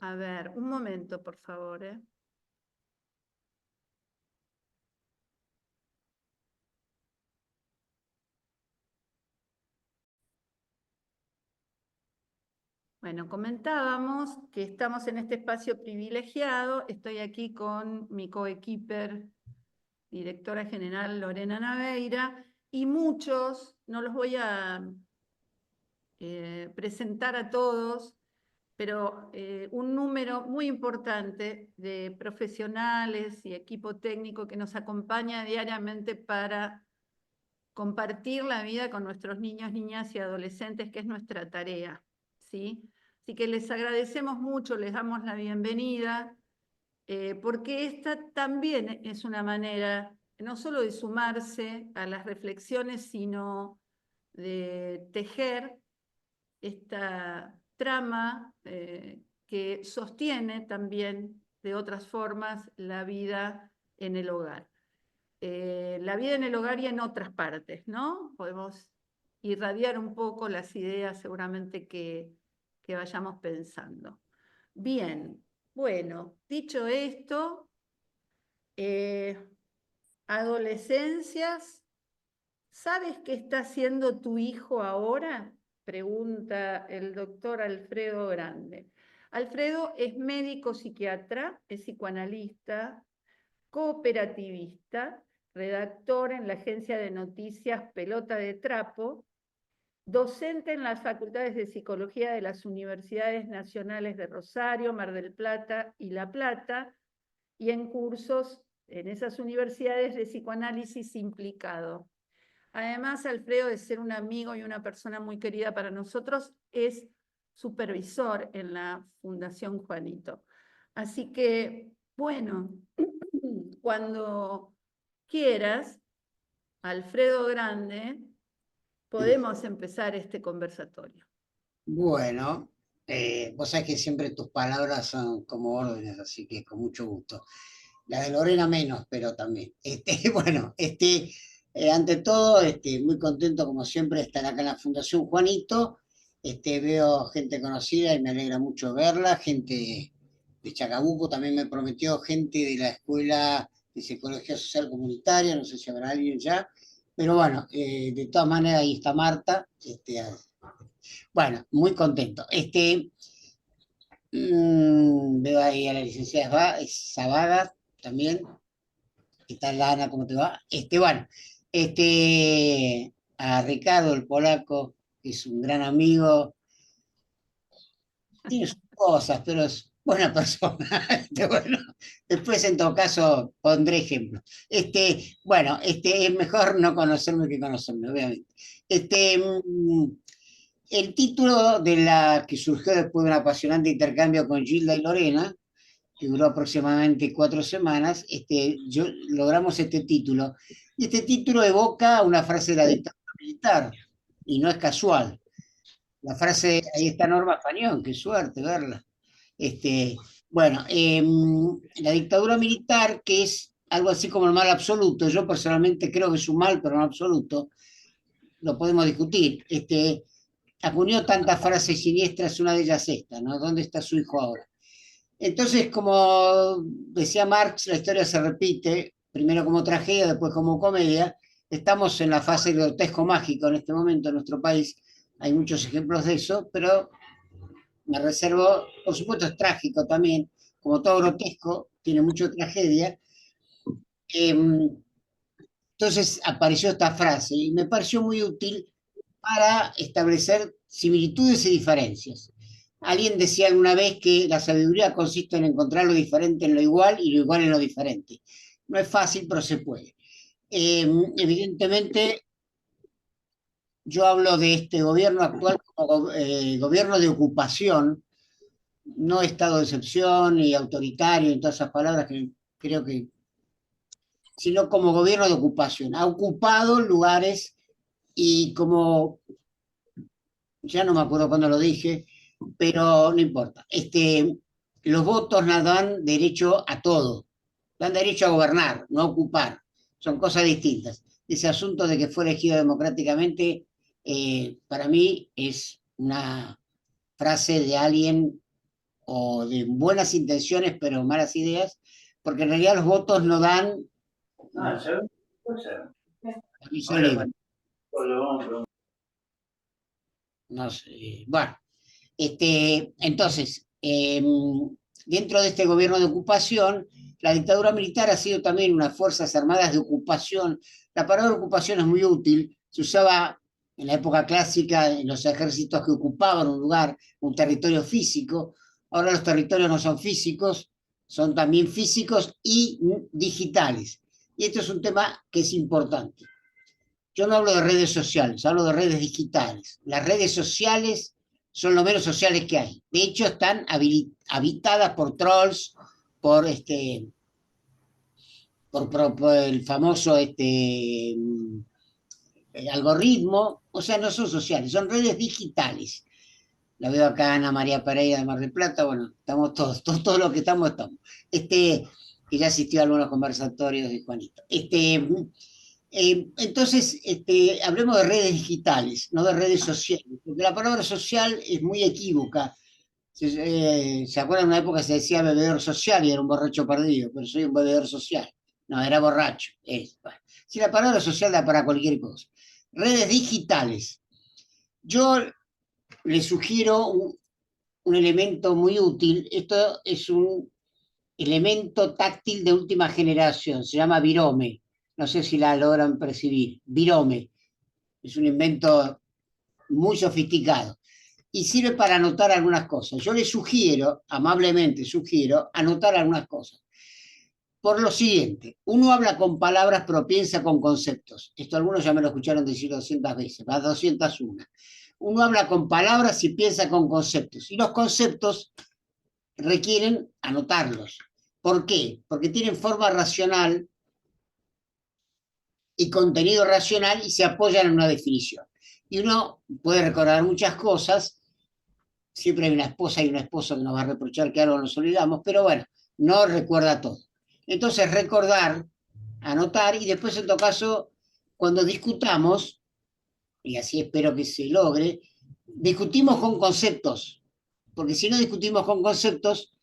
A ver, un momento, por favor. Bueno, comentábamos que estamos en este espacio privilegiado. Estoy aquí con mi coequiper, directora general Lorena Naveira, y muchos, no los voy a presentar a todos, pero un número muy importante de profesionales y equipo técnico que nos acompaña diariamente para compartir la vida con nuestros niños, niñas y adolescentes, que es nuestra tarea, ¿sí? Así que les agradecemos mucho, les damos la bienvenida, porque esta también es una manera no solo de sumarse a las reflexiones, sino de tejer esta trama que sostiene también de otras formas la vida en el hogar. La vida en el hogar y en otras partes, ¿no? Podemos irradiar un poco las ideas seguramente que vayamos pensando. Bien, bueno, dicho esto, adolescencias, ¿sabes qué está haciendo tu hijo ahora? Pregunta el doctor Alfredo Grande. Alfredo es médico psiquiatra, es psicoanalista, cooperativista, redactor en la agencia de noticias Pelota de Trapo, docente en las facultades de psicología de las Universidades Nacionales de Rosario, Mar del Plata y La Plata, y en cursos en esas universidades de psicoanálisis implicado. Además, Alfredo, de ser un amigo y una persona muy querida para nosotros, es supervisor en la Fundación Juanito. Así que, bueno, cuando quieras, Alfredo Grande, podemos empezar este conversatorio. Bueno, vos sabés que siempre tus palabras son como órdenes, así que con mucho gusto. La de Lorena menos, pero también. Bueno, ante todo, muy contento como siempre de estar acá en la Fundación Juanito. Veo gente conocida y me alegra mucho verla, gente de Chacabuco, también me prometió gente de la Escuela de Psicología Social Comunitaria, no sé si habrá alguien ya, pero bueno, de todas maneras ahí está Marta. Bueno, muy contento. Veo ahí a la licenciada Zabaga también. ¿Qué tal, Ana? ¿Cómo te va? Bueno, a Ricardo, el polaco, que es un gran amigo, tiene sus cosas, pero es buena persona. Bueno, después, en todo caso, pondré ejemplo. Bueno, es mejor no conocerme que conocerme, obviamente. El título de la que surgió después de un apasionante intercambio con Gilda y Lorena, que duró aproximadamente 4 semanas, logramos este título. Y este título evoca una frase de la dictadura militar, y no es casual. La frase, ahí está Norma Fañón, qué suerte verla. Bueno, la dictadura militar, que es algo así como el mal absoluto, yo personalmente creo que es un mal, pero no absoluto, lo podemos discutir. Acuñó tantas frases siniestras, una de ellas esta, ¿no? ¿Dónde está su hijo ahora? Entonces, como decía Marx, la historia se repite, primero como tragedia, después como comedia. Estamos en la fase del grotesco mágico en este momento en nuestro país. Hay muchos ejemplos de eso, pero me reservo, por supuesto es trágico también, como todo grotesco, tiene mucha tragedia. Entonces apareció esta frase y me pareció muy útil para establecer similitudes y diferencias. Alguien decía alguna vez que la sabiduría consiste en encontrar lo diferente en lo igual y lo igual en lo diferente. No es fácil, pero se puede. Evidentemente, yo hablo de este gobierno actual como gobierno de ocupación, no estado de excepción y autoritario y todas esas palabras que creo que, sino como gobierno de ocupación. Ha ocupado lugares y como, ya no me acuerdo cuándo lo dije, pero no importa. Los votos nos dan derecho a todo, dan derecho a gobernar, no a ocupar. Son cosas distintas. Ese asunto de que fue elegido democráticamente, para mí es una frase de alguien o de buenas intenciones pero malas ideas, porque en realidad los votos no dan aviso libre. No sé, bueno, entonces, dentro de este gobierno de ocupación, la dictadura militar ha sido también unas fuerzas armadas de ocupación. La palabra ocupación es muy útil, se usaba en la época clásica en los ejércitos que ocupaban un lugar, un territorio físico. Ahora los territorios no son físicos, son también físicos y digitales. Y esto es un tema que es importante. Yo no hablo de redes sociales, hablo de redes digitales. Las redes sociales son lo menos sociales que hay. De hecho, están habitadas por trolls, por por el famoso algoritmo. O sea, no son sociales, son redes digitales. La veo acá Ana María Pereira de Mar del Plata. Bueno, estamos todos los que estamos. Que ya asistió a algunos conversatorios de Juanito. Entonces, hablemos de redes digitales, no de redes sociales, porque la palabra social es muy equívoca. ¿Se acuerdan? En una época se decía bebedor social y era un borracho perdido, pero soy un bebedor social. No, era borracho. Bueno. Si la palabra social da para cualquier cosa. Redes digitales. Yo les sugiero un elemento muy útil. Esto es un elemento táctil de última generación, se llama Virome. No sé si la logran percibir. Virome. Es un invento muy sofisticado. Y sirve para anotar algunas cosas. Yo les sugiero, amablemente sugiero, anotar algunas cosas. Por lo siguiente, uno habla con palabras pero piensa con conceptos. Esto algunos ya me lo escucharon decir 200 veces, más 201. Uno habla con palabras y piensa con conceptos. Y los conceptos requieren anotarlos. ¿Por qué? Porque tienen forma racional y contenido racional y se apoyan en una definición. Y uno puede recordar muchas cosas, siempre hay una esposa y un esposo que nos va a reprochar que algo nos olvidamos, pero bueno, no recuerda todo. Entonces recordar, anotar y después en todo caso, cuando discutamos, y así espero que se logre, discutimos con conceptos, porque si no discutimos con conceptos,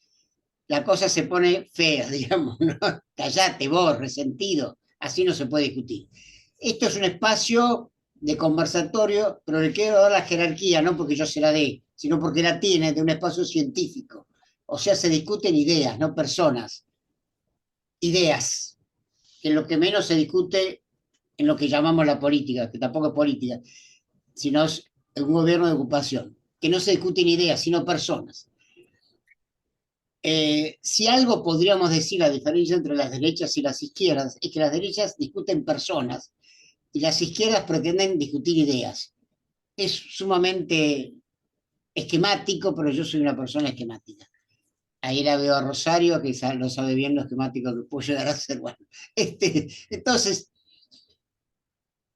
la cosa se pone fea, digamos, ¿no? Callate vos, resentido, así no se puede discutir. Esto es un espacio de conversatorio, pero le quiero dar la jerarquía, no porque yo se la dé, sino porque la tiene de un espacio científico. O sea, se discuten ideas, no personas. Ideas, que es lo que menos se discute en lo que llamamos la política, que tampoco es política, sino es un gobierno de ocupación, que no se discuten ideas, sino personas. Si algo podríamos decir, la diferencia entre las derechas y las izquierdas, es que las derechas discuten personas y las izquierdas pretenden discutir ideas. Es sumamente esquemático, pero yo soy una persona esquemática. Ahí la veo a Rosario, que lo sabe bien lo esquemático que puedo llegar a ser. Bueno, entonces,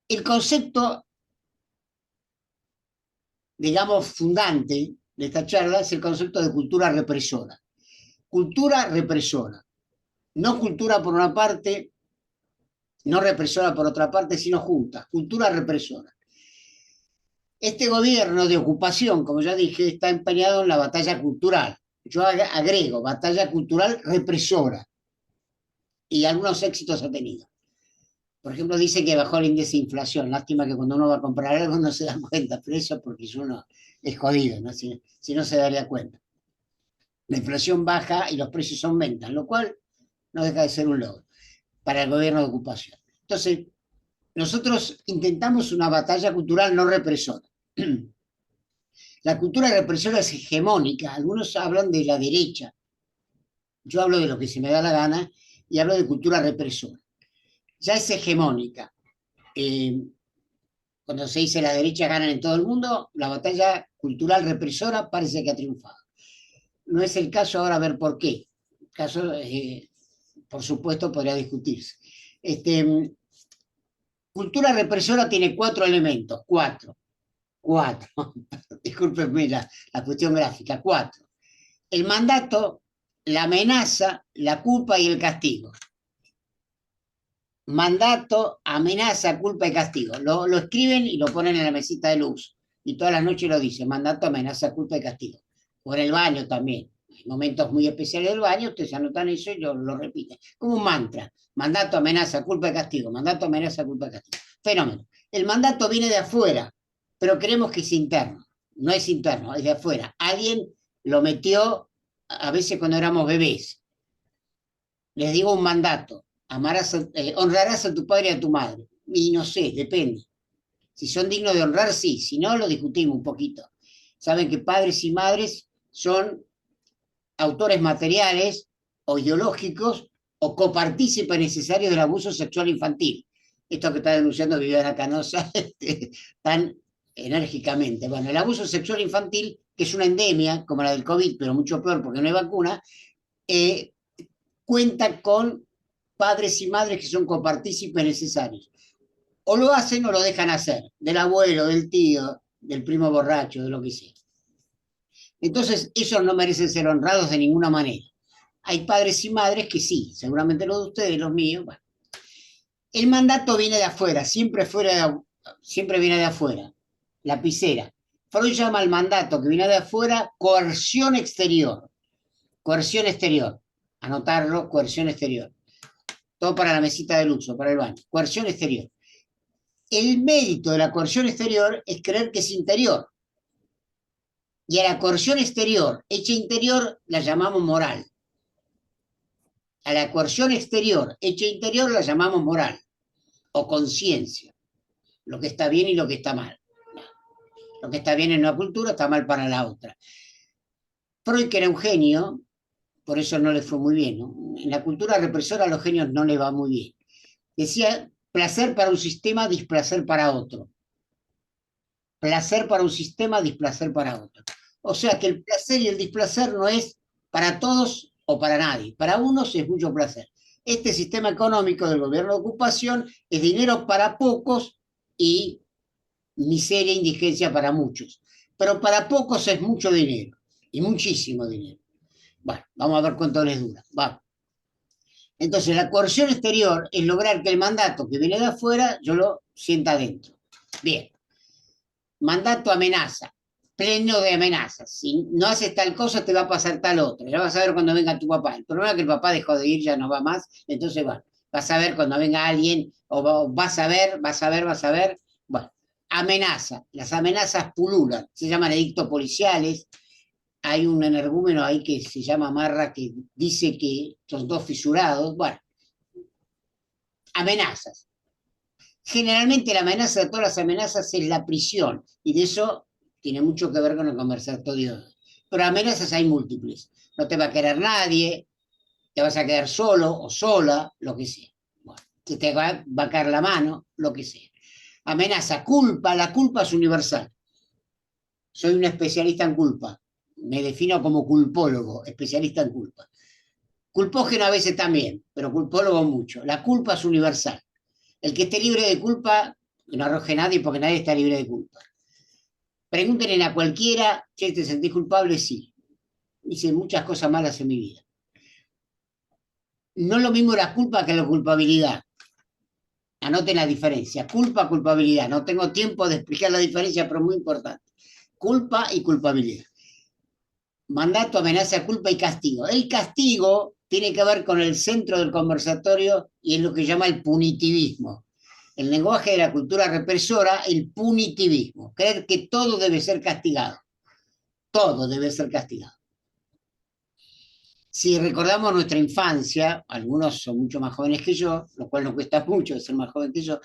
el concepto, digamos, fundante de esta charla es el concepto de cultura represora. Cultura represora. No cultura por una parte, no represora por otra parte, sino junta. Cultura represora. Este gobierno de ocupación, como ya dije, está empeñado en la batalla cultural. Yo agrego batalla cultural represora. Y algunos éxitos ha tenido. Por ejemplo, dice que bajó el índice de inflación. Lástima que cuando uno va a comprar algo no se da cuenta, pero eso porque uno es jodido, ¿no? Si no se daría cuenta. La inflación baja y los precios aumentan, lo cual no deja de ser un logro para el gobierno de ocupación. Entonces, nosotros intentamos una batalla cultural no represora. La cultura represora es hegemónica. Algunos hablan de la derecha. Yo hablo de lo que se me da la gana y hablo de cultura represora. Ya es hegemónica. Cuando se dice la derecha gana en todo el mundo, la batalla cultural represora parece que ha triunfado. No es el caso ahora, a ver por qué. El caso, por supuesto, podría discutirse. Cultura represora tiene 4 elementos, 4. Discúlpenme la cuestión gráfica, 4. El mandato, la amenaza, la culpa y el castigo. Mandato, amenaza, culpa y castigo. Lo escriben y lo ponen en la mesita de luz. Y todas las noches lo dicen, mandato, amenaza, culpa y castigo. O en el baño también. Hay momentos muy especiales del baño, ustedes anotan eso y lo repiten. Como un mantra. Mandato, amenaza, culpa y castigo. Mandato, amenaza, culpa y castigo. Fenómeno. El mandato viene de afuera, pero creemos que es interno. No es interno, es de afuera. Alguien lo metió a veces cuando éramos bebés. Les digo un mandato. Honrarás a tu padre y a tu madre. Y no sé, depende. Si son dignos de honrar, sí. Si no, lo discutimos un poquito. Saben que padres y madres son autores materiales o ideológicos o copartícipes necesarios del abuso sexual infantil. Esto que está denunciando Viviana Canosa tan enérgicamente. Bueno, el abuso sexual infantil, que es una endemia, como la del COVID, pero mucho peor porque no hay vacuna, cuenta con padres y madres que son copartícipes necesarios. O lo hacen o lo dejan hacer, del abuelo, del tío, del primo borracho, de lo que sea. Entonces, esos no merecen ser honrados de ninguna manera. Hay padres y madres que sí, seguramente los de ustedes, los míos. Bueno. El mandato viene de afuera, siempre viene de afuera. Lapicera. Freud llama al mandato que viene de afuera coerción exterior. Coerción exterior. Anotarlo, coerción exterior. Todo para la mesita de uso, para el baño. Coerción exterior. El mérito de la coerción exterior es creer que es interior. Y a la coerción exterior, hecha interior, la llamamos moral. A la coerción exterior, hecha interior, la llamamos moral o conciencia. Lo que está bien y lo que está mal. Lo que está bien en una cultura está mal para la otra. Freud, que era un genio, por eso no le fue muy bien, ¿no? En la cultura represora a los genios no le va muy bien. Decía, placer para un sistema, displacer para otro. Placer para un sistema, displacer para otro. O sea que el placer y el displacer no es para todos o para nadie. Para unos es mucho placer. Este sistema económico del gobierno de ocupación es dinero para pocos y miseria e indigencia para muchos. Pero para pocos es mucho dinero y muchísimo dinero. Bueno, vamos a ver cuánto les dura. Vamos. Entonces, la coerción exterior es lograr que el mandato que viene de afuera yo lo sienta adentro. Bien. Mandato amenaza, pleno de amenazas. Si no haces tal cosa, te va a pasar tal otra. Ya vas a ver cuando venga tu papá. El problema es que el papá dejó de ir, ya no va más. Entonces, bueno, vas a ver cuando venga alguien, o vas a ver. Bueno, amenaza. Las amenazas pululan. Se llaman edictos policiales. Hay un energúmeno ahí que se llama Marra que dice que son dos fisurados. Bueno, amenazas. Generalmente la amenaza de todas las amenazas es la prisión, y de eso tiene mucho que ver con el conversatorio. Pero amenazas hay múltiples. No te va a querer nadie, te vas a quedar solo o sola, lo que sea. Bueno, te va a caer la mano, lo que sea. Amenaza, culpa, la culpa es universal. Soy un especialista en culpa. Me defino como culpólogo, especialista en culpa. Culpógeno a veces también, pero culpólogo mucho. La culpa es universal. El que esté libre de culpa, que no arroje nadie porque nadie está libre de culpa. Pregúntenle a cualquiera, che, ¿te sentís culpable? Sí. Hice muchas cosas malas en mi vida. No es lo mismo la culpa que la culpabilidad. Anoten la diferencia. Culpa, culpabilidad. No tengo tiempo de explicar la diferencia, pero muy importante. Culpa y culpabilidad. Mandato, amenaza, culpa y castigo. El castigo tiene que ver con el centro del conversatorio y es lo que llama el punitivismo. El lenguaje de la cultura represora, el punitivismo. Creer que todo debe ser castigado. Todo debe ser castigado. Si recordamos nuestra infancia, algunos son mucho más jóvenes que yo, lo cual nos cuesta mucho ser más joven que yo,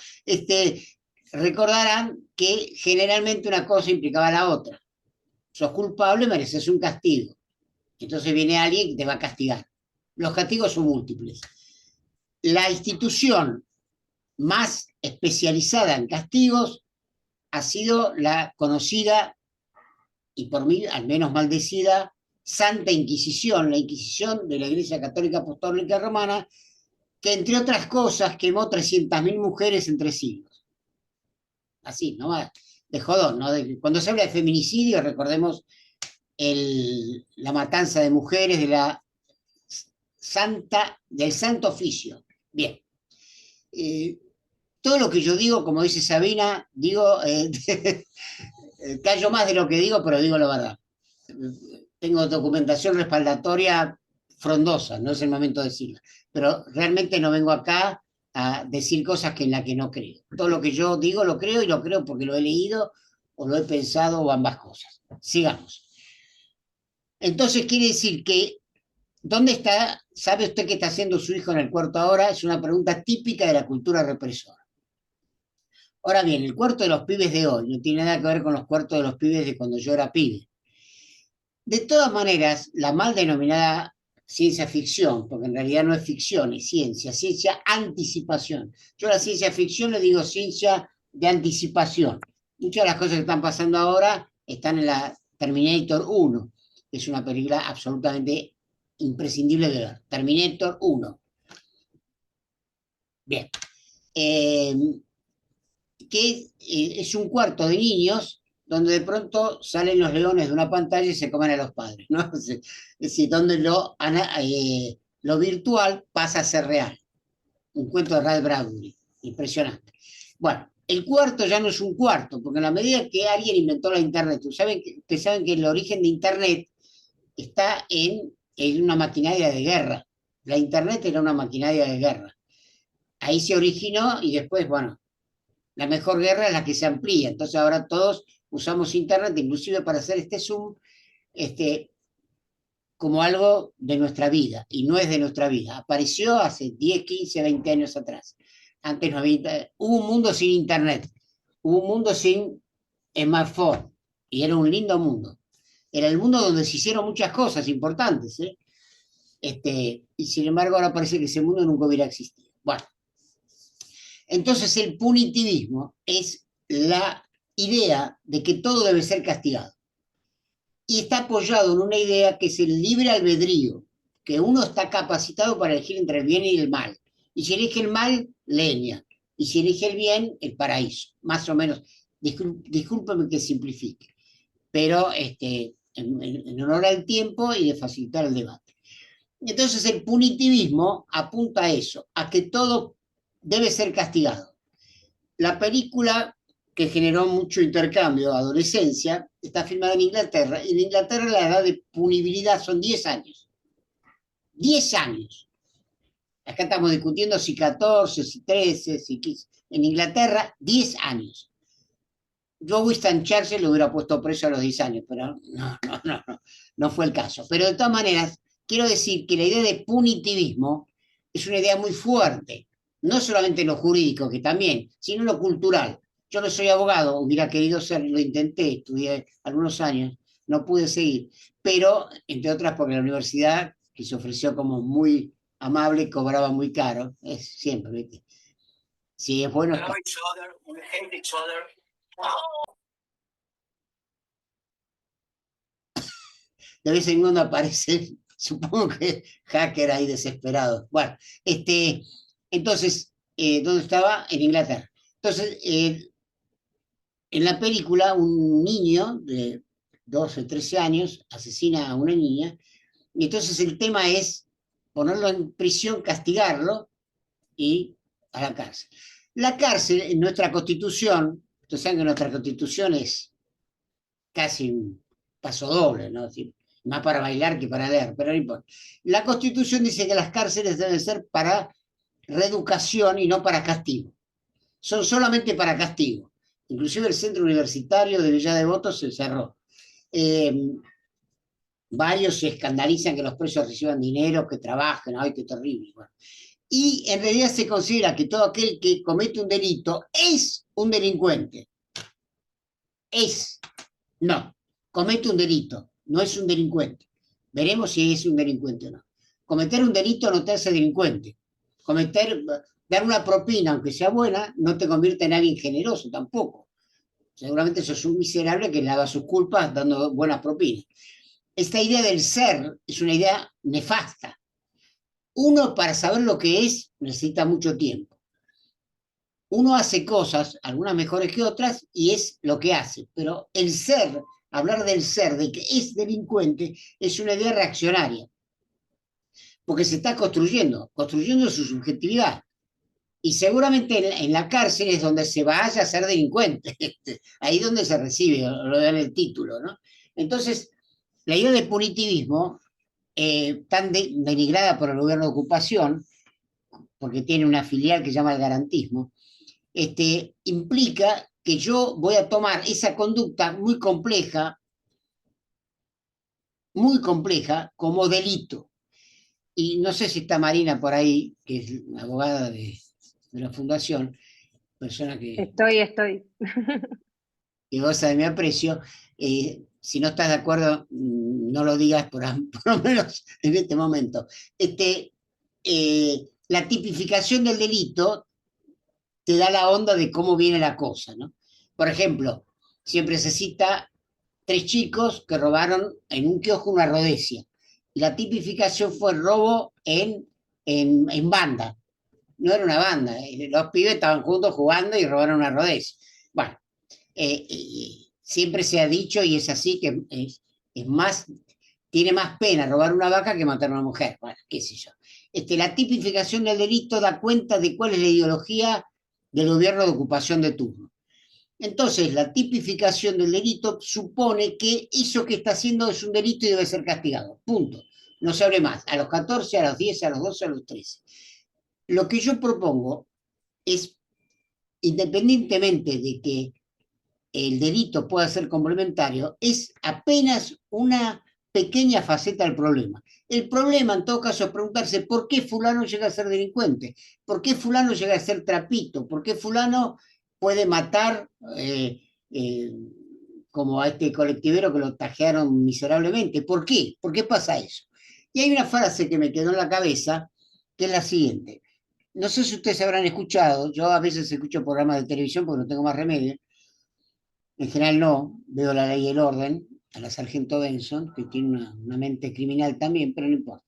recordarán que generalmente una cosa implicaba la otra. Sos culpable, mereces un castigo. Entonces viene alguien que te va a castigar. Los castigos son múltiples. La institución más especializada en castigos ha sido la conocida, y por mí al menos maldecida, Santa Inquisición, la Inquisición de la Iglesia Católica Apostólica Romana, que entre otras cosas quemó 300.000 mujeres en 3 siglos. Así, ¿no? De jodón, ¿no? Cuando se habla de feminicidio, recordemos la matanza de mujeres del Santo Oficio. Bien. Todo lo que yo digo, como dice Sabina, digo, callo más de lo que digo, pero digo la verdad. tengo documentación respaldatoria frondosa, no es el momento de decirla, pero realmente no vengo acá a decir cosas que en las que no creo. Todo lo que yo digo lo creo y lo creo porque lo he leído o lo he pensado o ambas cosas. Sigamos. Entonces quiere decir que, ¿dónde está? ¿Sabe usted qué está haciendo su hijo en el cuarto ahora? Es una pregunta típica de la cultura represora. Ahora bien, el cuarto de los pibes de hoy no tiene nada que ver con los cuartos de los pibes de cuando yo era pibe. De todas maneras, la mal denominada ciencia ficción, porque en realidad no es ficción, es ciencia, ciencia anticipación. Yo a la ciencia ficción le digo ciencia de anticipación. Muchas de las cosas que están pasando ahora están en la Terminator 1, que es una película absolutamente imprescindible de ver. Terminator 1. Bien. Eh, que es un cuarto de niños donde de pronto salen los leones de una pantalla y se comen a los padres, ¿no? Es decir, donde lo virtual pasa a ser real. Un cuento de Ray Bradbury, impresionante. Bueno, el cuarto ya no es un cuarto, porque en la medida que alguien inventó la Internet, ustedes saben que el origen de Internet está en una maquinaria de guerra. La Internet era una maquinaria de guerra. Ahí se originó y después, bueno, la mejor guerra es la que se amplía. Entonces ahora todos usamos Internet, inclusive para hacer este Zoom, este, como algo de nuestra vida, y no es de nuestra vida. Apareció hace 10, 15, 20 años atrás. Antes no había, hubo un mundo sin Internet, hubo un mundo sin smartphone, y era un lindo mundo. Era el mundo donde se hicieron muchas cosas importantes, ¿eh? Y sin embargo ahora parece que ese mundo nunca hubiera existido. Bueno, entonces el punitivismo es la idea de que todo debe ser castigado. Y está apoyado en una idea que es el libre albedrío, que uno está capacitado para elegir entre el bien y el mal. Y si elige el mal, leña. Y si elige el bien, el paraíso. Más o menos. Discúlpeme que simplifique, pero en honor al tiempo y de facilitar el debate. Entonces el punitivismo apunta a eso, a que todo debe ser castigado. La película que generó mucho intercambio, adolescencia, está filmada en Inglaterra. Y en Inglaterra la edad de punibilidad son 10 años. 10 años. Acá estamos discutiendo si 14, si 13, si 15. En Inglaterra, 10 años. Yo Winston Churchill lo hubiera puesto preso a los 10 años, pero no fue el caso. Pero de todas maneras, quiero decir que la idea de punitivismo es una idea muy fuerte, no solamente en lo jurídico, que también, sino en lo cultural. Yo no soy abogado, hubiera querido ser, lo intenté, estudié algunos años, no pude seguir, pero entre otras porque la universidad, que se ofreció como muy amable, cobraba muy caro, es siempre, ¿viste? Sí, es bueno. De vez en cuando aparece, supongo que hacker ahí desesperado. Bueno, entonces, ¿dónde estaba? En Inglaterra. Entonces, en la película, un niño de 12, 13 años asesina a una niña, y entonces el tema es ponerlo en prisión, castigarlo y a la cárcel. La cárcel, en nuestra constitución, ustedes saben que nuestra constitución es casi un paso doble, ¿no? Más para bailar que para leer, pero no importa. La Constitución dice que las cárceles deben ser para reeducación y no para castigo. Son solamente para castigo. Inclusive el centro universitario de Villa Devoto se cerró. Varios se escandalizan que los presos reciban dinero, que trabajen, ¡ay, qué terrible! Bueno. Y en realidad se considera que todo aquel que comete un delito es un delincuente. No, comete un delito, no es un delincuente. Veremos si es un delincuente o no. Cometer un delito no te hace delincuente. Dar una propina, aunque sea buena, no te convierte en alguien generoso tampoco. Seguramente sos un miserable que lava sus culpas dando buenas propinas. Esta idea del ser es una idea nefasta. Uno, para saber lo que es, necesita mucho tiempo. Uno hace cosas, algunas mejores que otras, y es lo que hace. Pero el ser, hablar del ser, de que es delincuente, es una idea reaccionaria. Porque se está construyendo su subjetividad. Y seguramente en la cárcel es donde se vaya a ser delincuente. Ahí donde se recibe, lo dan el título, ¿no? Entonces, la idea de punitivismo, tan denigrada por el gobierno de ocupación, porque tiene una filial que se llama el garantismo, implica que yo voy a tomar esa conducta muy compleja como delito. Y no sé si está Marina por ahí, que es la abogada de la fundación, persona Estoy. que goza de mi aprecio. Si no estás de acuerdo, no lo digas por lo menos en este momento. La tipificación del delito te da la onda de cómo viene la cosa, ¿no? Por ejemplo, siempre se cita 3 chicos que robaron en un kiosco una rodesia. Y la tipificación fue robo en banda. No era una banda, los pibes estaban juntos jugando y robaron una rodesia. Bueno, siempre se ha dicho, y es así, que tiene más pena robar una vaca que matar a una mujer. Bueno, qué sé yo. La tipificación del delito da cuenta de cuál es la ideología del gobierno de ocupación de turno. Entonces, la tipificación del delito supone que eso que está haciendo es un delito y debe ser castigado. Punto. No se abre más. A los 14, a los 10, a los 12, a los 13. Lo que yo propongo es, independientemente de que el delito pueda ser complementario, es apenas una pequeña faceta del problema. El problema, en todo caso, es preguntarse por qué fulano llega a ser delincuente, por qué fulano llega a ser trapito, por qué fulano puede matar como a este colectivero que lo tajearon miserablemente. ¿Por qué? ¿Por qué pasa eso? Y hay una frase que me quedó en la cabeza, que es la siguiente. No sé si ustedes habrán escuchado, yo a veces escucho programas de televisión porque no tengo más remedio, en general no, veo La Ley y el Orden, a la Sargento Benson, que tiene una mente criminal también, pero no importa.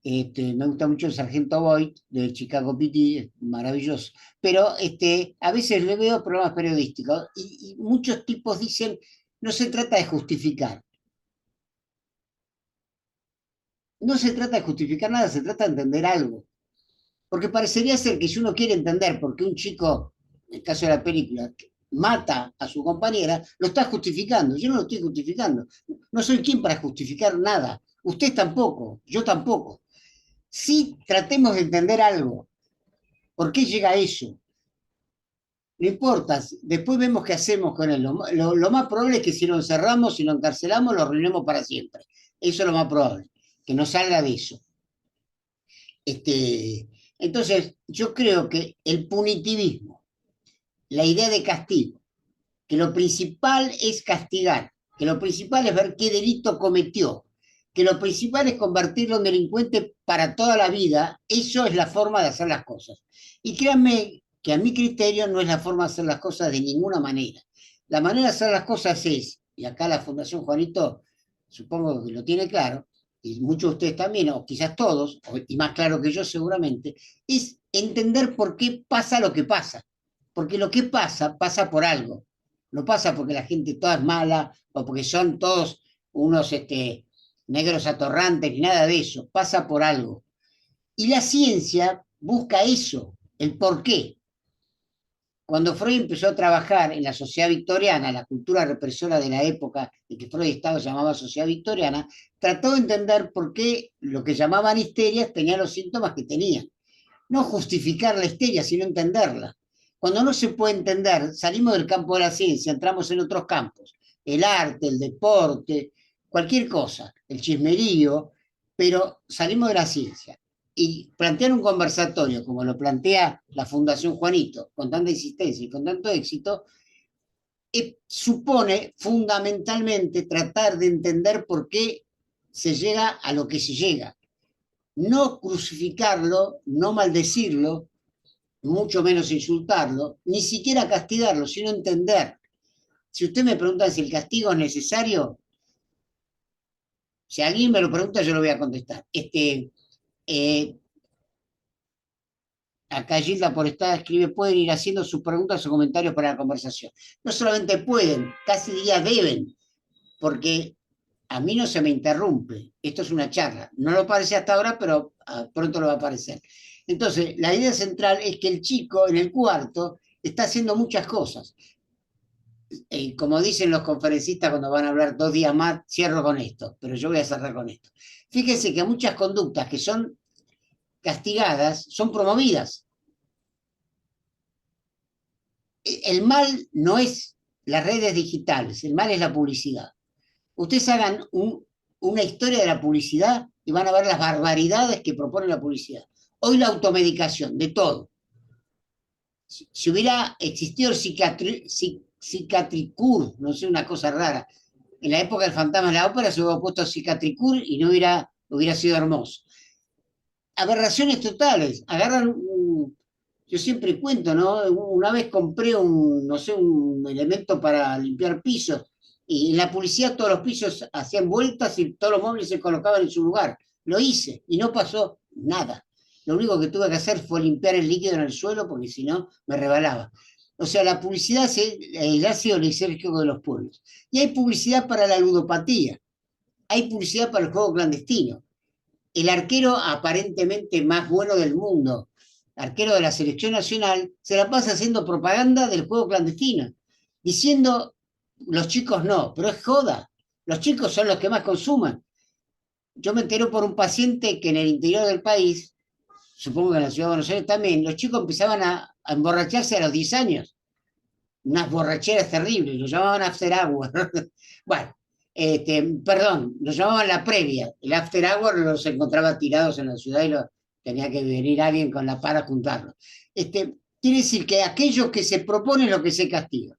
Me gusta mucho el Sargento Boyd de Chicago PD, es maravilloso. Pero a veces le veo programas periodísticos y muchos tipos dicen, no se trata de justificar. No se trata de justificar nada, se trata de entender algo. Porque parecería ser que si uno quiere entender por qué un chico, en el caso de la película, mata a su compañera, lo está justificando. Yo no lo estoy justificando. No soy quien para justificar nada. Usted tampoco, yo tampoco. Sí, tratemos de entender algo. ¿Por qué llega a eso? No importa, después vemos qué hacemos con él. Lo más probable es que si lo encerramos, si lo encarcelamos, lo arruinemos para siempre. Eso es lo más probable, que no salga de eso. Entonces, yo creo que el punitivismo, la idea de castigo, que lo principal es castigar, que lo principal es ver qué delito cometió, que lo principal es convertirlo en delincuente para toda la vida, eso es la forma de hacer las cosas. Y créanme que a mi criterio no es la forma de hacer las cosas de ninguna manera. La manera de hacer las cosas es, y acá la Fundación Juanito supongo que lo tiene claro, y muchos de ustedes también, o quizás todos, y más claro que yo seguramente, es entender por qué pasa lo que pasa. Porque lo que pasa, pasa por algo. No pasa porque la gente toda es mala o porque son todos unos negros atorrantes, ni nada de eso. Pasa por algo. Y la ciencia busca eso, el por qué. Cuando Freud empezó a trabajar en la sociedad victoriana, la cultura represora de la época en que Freud estaba llamaba sociedad victoriana, trató de entender por qué lo que llamaban histerias tenían los síntomas que tenían. No justificar la histeria, sino entenderla. Cuando no se puede entender, salimos del campo de la ciencia, entramos en otros campos, el arte, el deporte, cualquier cosa, el chismerío, pero salimos de la ciencia. Y plantear un conversatorio, como lo plantea la Fundación Juanito, con tanta insistencia y con tanto éxito, supone fundamentalmente tratar de entender por qué se llega a lo que se llega. No crucificarlo, no maldecirlo, mucho menos insultarlo, ni siquiera castigarlo, sino entender. Si usted me pregunta si el castigo es necesario, si alguien me lo pregunta, yo lo voy a contestar. Acá Gilda por estar escribe, pueden ir haciendo sus preguntas o comentarios para la conversación. No solamente pueden, casi diría deben, porque a mí no se me interrumpe. Esto es una charla. No lo parece hasta ahora, pero pronto lo va a aparecer. Entonces, la idea central es que el chico en el cuarto está haciendo muchas cosas. como dicen los conferencistas cuando van a hablar 2 días más, cierro con esto, pero yo voy a cerrar con esto. Fíjense que muchas conductas que son castigadas son promovidas. El mal no es las redes digitales, el mal es la publicidad. Ustedes hagan una historia de la publicidad y van a ver las barbaridades que propone la publicidad. Hoy la automedicación, de todo. Si hubiera existido el Cicatricur, no sé, una cosa rara, en la época del Fantasma de la Ópera se hubiera puesto Cicatricur y no hubiera sido hermoso. Aberraciones totales. Yo siempre cuento, ¿no? Una vez compré no sé, un elemento para limpiar pisos y en la publicidad todos los pisos hacían vueltas y todos los muebles se colocaban en su lugar. Lo hice y no pasó nada. Lo único que tuve que hacer fue limpiar el líquido en el suelo porque si no me rebalaba. O sea, la publicidad es el ácido lisérgico de los pueblos. Y hay publicidad para la ludopatía. Hay publicidad para el juego clandestino. El arquero aparentemente más bueno del mundo, arquero de la selección nacional, se la pasa haciendo propaganda del juego clandestino, diciendo los chicos no, pero es joda, los chicos son los que más consuman. Yo me entero por un paciente que en el interior del país, supongo que en la ciudad de Buenos Aires también, los chicos empezaban a emborracharse a los 10 años, unas borracheras terribles, lo llamaban after hour. Bueno, perdón, lo llamaban la previa. El after hour los encontraba tirados en la ciudad y tenía que venir alguien con la para a juntarlos. Quiere decir que aquello que se propone es lo que se castiga.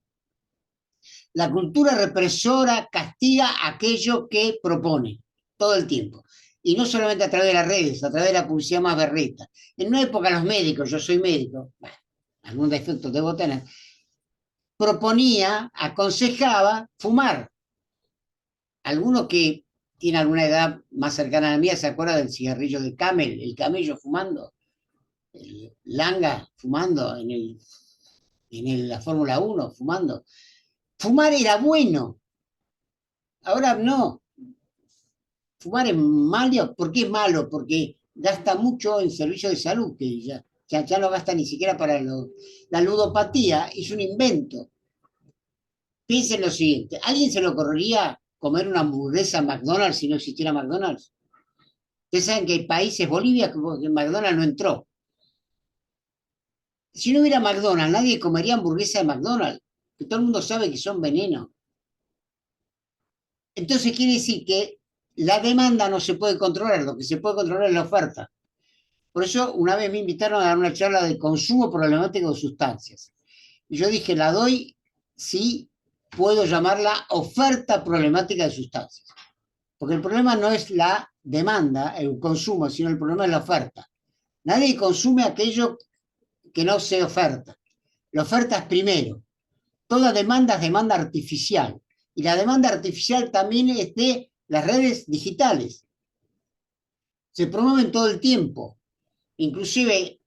La cultura represora castiga aquello que propone todo el tiempo. Y no solamente a través de las redes, a través de la publicidad más berreta. En una época los médicos, yo soy médico, bueno, algún defecto debo tener, proponía, aconsejaba fumar. Alguno que tiene alguna edad más cercana a la mía se acuerda del cigarrillo de Camel, el camello fumando, el Langa fumando la Fórmula 1, fumando. Fumar era bueno, ahora no. Fumar es malo. ¿Por qué es malo? Porque gasta mucho en servicios de salud, que ya no gasta ni siquiera para la ludopatía, es un invento. Piensen lo siguiente, ¿alguien se le ocurriría comer una hamburguesa en McDonald's si no existiera McDonald's? Ustedes saben que hay países, Bolivia, que McDonald's no entró. Si no hubiera McDonald's, nadie comería hamburguesa de McDonald's, que todo el mundo sabe que son veneno. Entonces quiere decir que la demanda no se puede controlar, lo que se puede controlar es la oferta. Por eso una vez me invitaron a dar una charla de consumo problemático de sustancias. Y yo dije, la doy si puedo llamarla oferta problemática de sustancias. Porque el problema no es la demanda, el consumo, sino el problema es la oferta. Nadie consume aquello que no se oferta. La oferta es primero. Toda demanda es demanda artificial. Y la demanda artificial también es de las redes digitales. Se promueven todo el tiempo. Inclusive,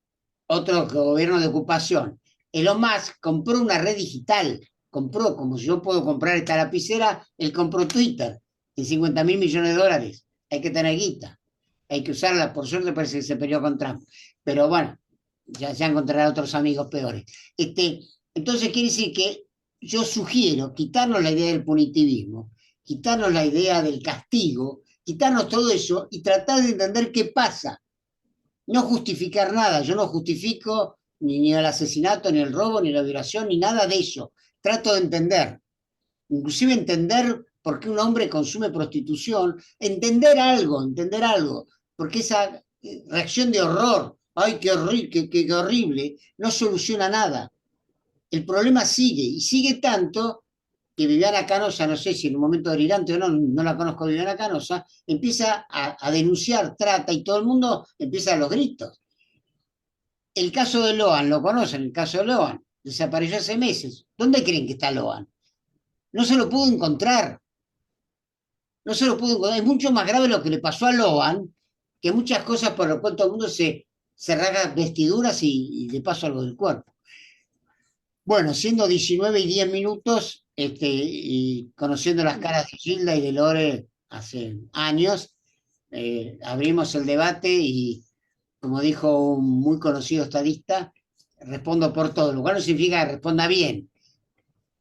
otro gobierno de ocupación. Elon Musk compró una red digital. Compró, como si yo puedo comprar esta lapicera, él compró Twitter en 50.000 millones de dólares. Hay que tener guita. Hay que usarla. Por suerte parece que se peleó con Trump. Pero bueno, ya se encontrarán otros amigos peores. Entonces quiere decir que yo sugiero quitarnos la idea del punitivismo, quitarnos la idea del castigo, quitarnos todo eso y tratar de entender qué pasa. No justificar nada. Yo no justifico ni el asesinato, ni el robo, ni la violación, ni nada de eso. Trato de entender. Inclusive entender por qué un hombre consume prostitución, entender algo, porque esa reacción de horror, ay, qué horrible, no soluciona nada. El problema sigue, y sigue tanto que Viviana Canosa, no sé si en un momento delirante o no, no la conozco a Viviana Canosa, empieza a denunciar, trata, y todo el mundo empieza a los gritos. El caso de Loan, ¿lo conocen? El caso de Loan, desapareció hace meses. ¿Dónde creen que está Loan? No se lo pudo encontrar. No se lo pudo encontrar. Es mucho más grave lo que le pasó a Loan que muchas cosas por lo cual todo el mundo se rasga vestiduras y le pasa algo del cuerpo. Bueno, siendo 19:10, y conociendo las caras de Gilda y de Lore hace años, abrimos el debate y, como dijo un muy conocido estadista, respondo por todo, lo cual no significa que responda bien.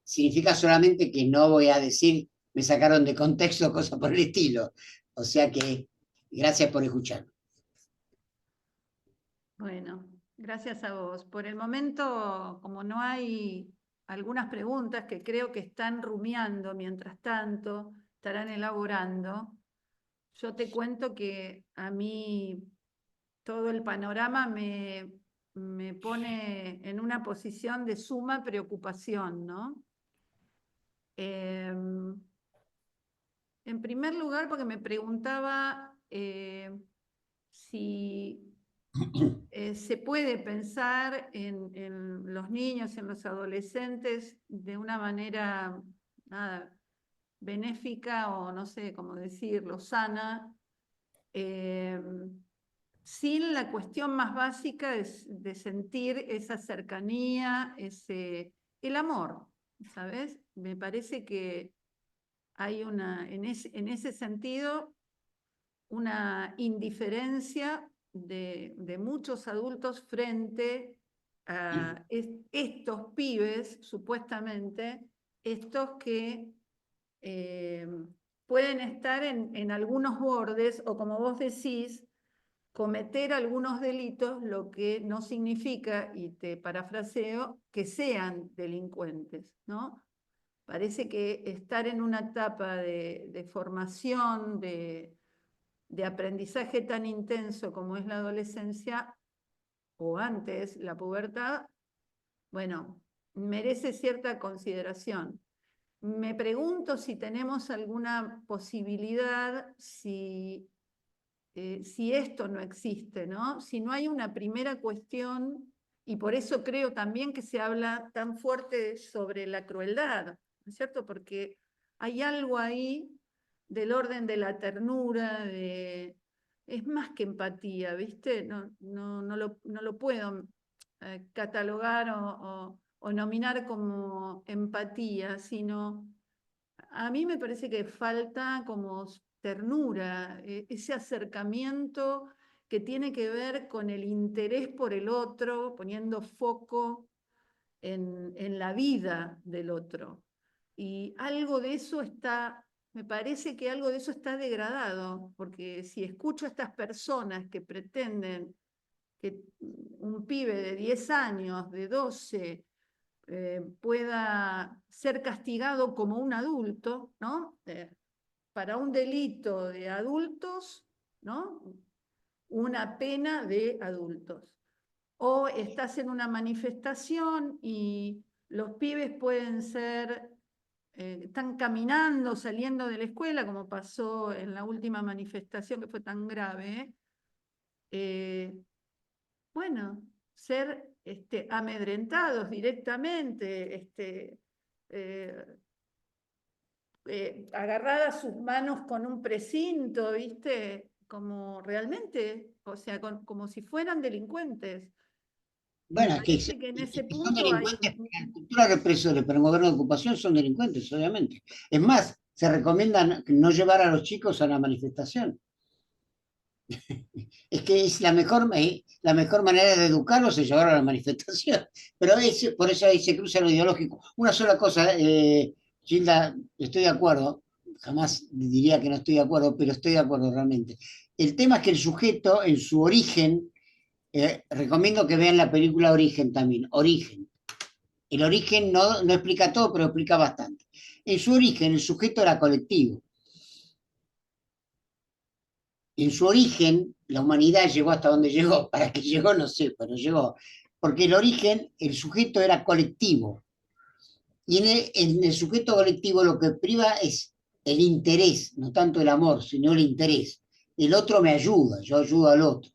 significa solamente que no voy a decir me sacaron de contexto, cosas por el estilo. O sea que gracias por escuchar. Bueno, gracias a vos. Por el momento, como no hay algunas preguntas que creo que están rumiando mientras tanto, estarán elaborando, yo te cuento que a mí todo el panorama me pone en una posición de suma preocupación, ¿no? En primer lugar, porque me preguntaba si se puede pensar en los niños, en los adolescentes, de una manera nada, benéfica o no sé cómo decirlo, sana, eh, sin la cuestión más básica de sentir esa cercanía, el amor, ¿sabes? Me parece que hay en ese sentido, una indiferencia de muchos adultos frente a estos pibes, supuestamente, estos que eh, pueden estar en algunos bordes o, como vos decís, cometer algunos delitos, lo que no significa, y te parafraseo, que sean delincuentes, ¿no? Parece que estar en una etapa de formación, de aprendizaje tan intenso como es la adolescencia, o antes la pubertad, bueno, merece cierta consideración. Me pregunto si tenemos alguna posibilidad, si esto no existe, ¿no? Si no hay una primera cuestión, y por eso creo también que se habla tan fuerte sobre la crueldad, ¿no es cierto? Porque hay algo ahí del orden de la ternura, es más que empatía, ¿viste? No lo puedo catalogar o nominar como empatía, sino a mí me parece que falta como ternura, ese acercamiento que tiene que ver con el interés por el otro, poniendo foco en la vida del otro. Y algo de eso está, me parece que algo de eso está degradado, porque si escucho a estas personas que pretenden que un pibe de 10 años, de 12, pueda ser castigado como un adulto, ¿no? Para un delito de adultos, ¿no? Una pena de adultos. O estás en una manifestación y los pibes pueden ser, están caminando, saliendo de la escuela, como pasó en la última manifestación que fue tan grave, bueno, ser amedrentados directamente, eh, agarradas sus manos con un precinto, ¿viste? Como realmente, o sea, como si fueran delincuentes. Me Bueno, parece que en ese que son punto hay... delincuentes para la cultura represores, pero en gobierno de ocupación son delincuentes, obviamente. Es más, se recomienda no llevar a los chicos a la manifestación. Es que es la mejor manera de educarlos es llevarlos a la manifestación. Pero por eso ahí se cruza lo ideológico. Una sola cosa, Gilda, estoy de acuerdo, jamás diría que no estoy de acuerdo, pero estoy de acuerdo realmente. El tema es que el sujeto, en su origen, recomiendo que vean la película Origen también, Origen. El origen no explica todo, pero explica bastante. En su origen, el sujeto era colectivo. En su origen, la humanidad llegó hasta donde llegó. Para que llegó, no sé, pero llegó. Porque el origen, el sujeto era colectivo. Y en el sujeto colectivo lo que priva es el interés, no tanto el amor, sino el interés. El otro me ayuda, yo ayudo al otro,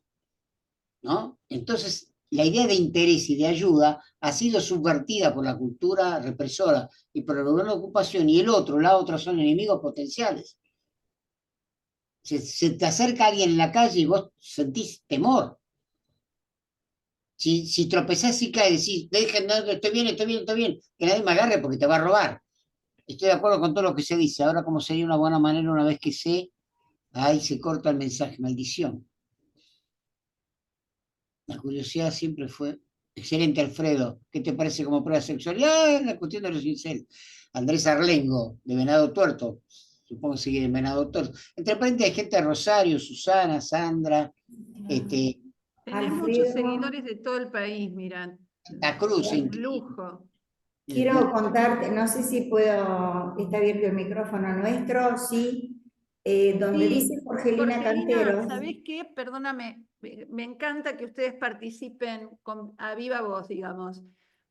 ¿no? Entonces, la idea de interés y de ayuda ha sido subvertida por la cultura represora y por el gobierno de ocupación, y la otra son enemigos potenciales. Se te acerca alguien en la calle y vos sentís temor. Si tropezás y caes, decís, dejen, no, estoy bien, estoy bien, estoy bien, que nadie me agarre porque te va a robar. Estoy de acuerdo con todo lo que se dice. Ahora, como sería una buena manera una vez que ahí se corta el mensaje, maldición. La curiosidad siempre fue Excelente, Alfredo. ¿Qué te parece como prueba sexual? Ah, la cuestión de los incel. Andrés Arlengo, de Venado Tuerto. Supongo que sigue en Venado Tuerto. Entre paréntesis, hay gente de Rosario, Susana, Sandra, este, Tenés muchos Alfredo, seguidores de todo el país, mirá. Santa Cruz, Un lujo. quiero contarte, no sé si puedo, está abierto el micrófono nuestro, sí, donde dice Sí, Jorgelina Jorgelina, Canteros. ¿sabés qué? Perdóname, me encanta que ustedes participen a viva voz, digamos. Eso,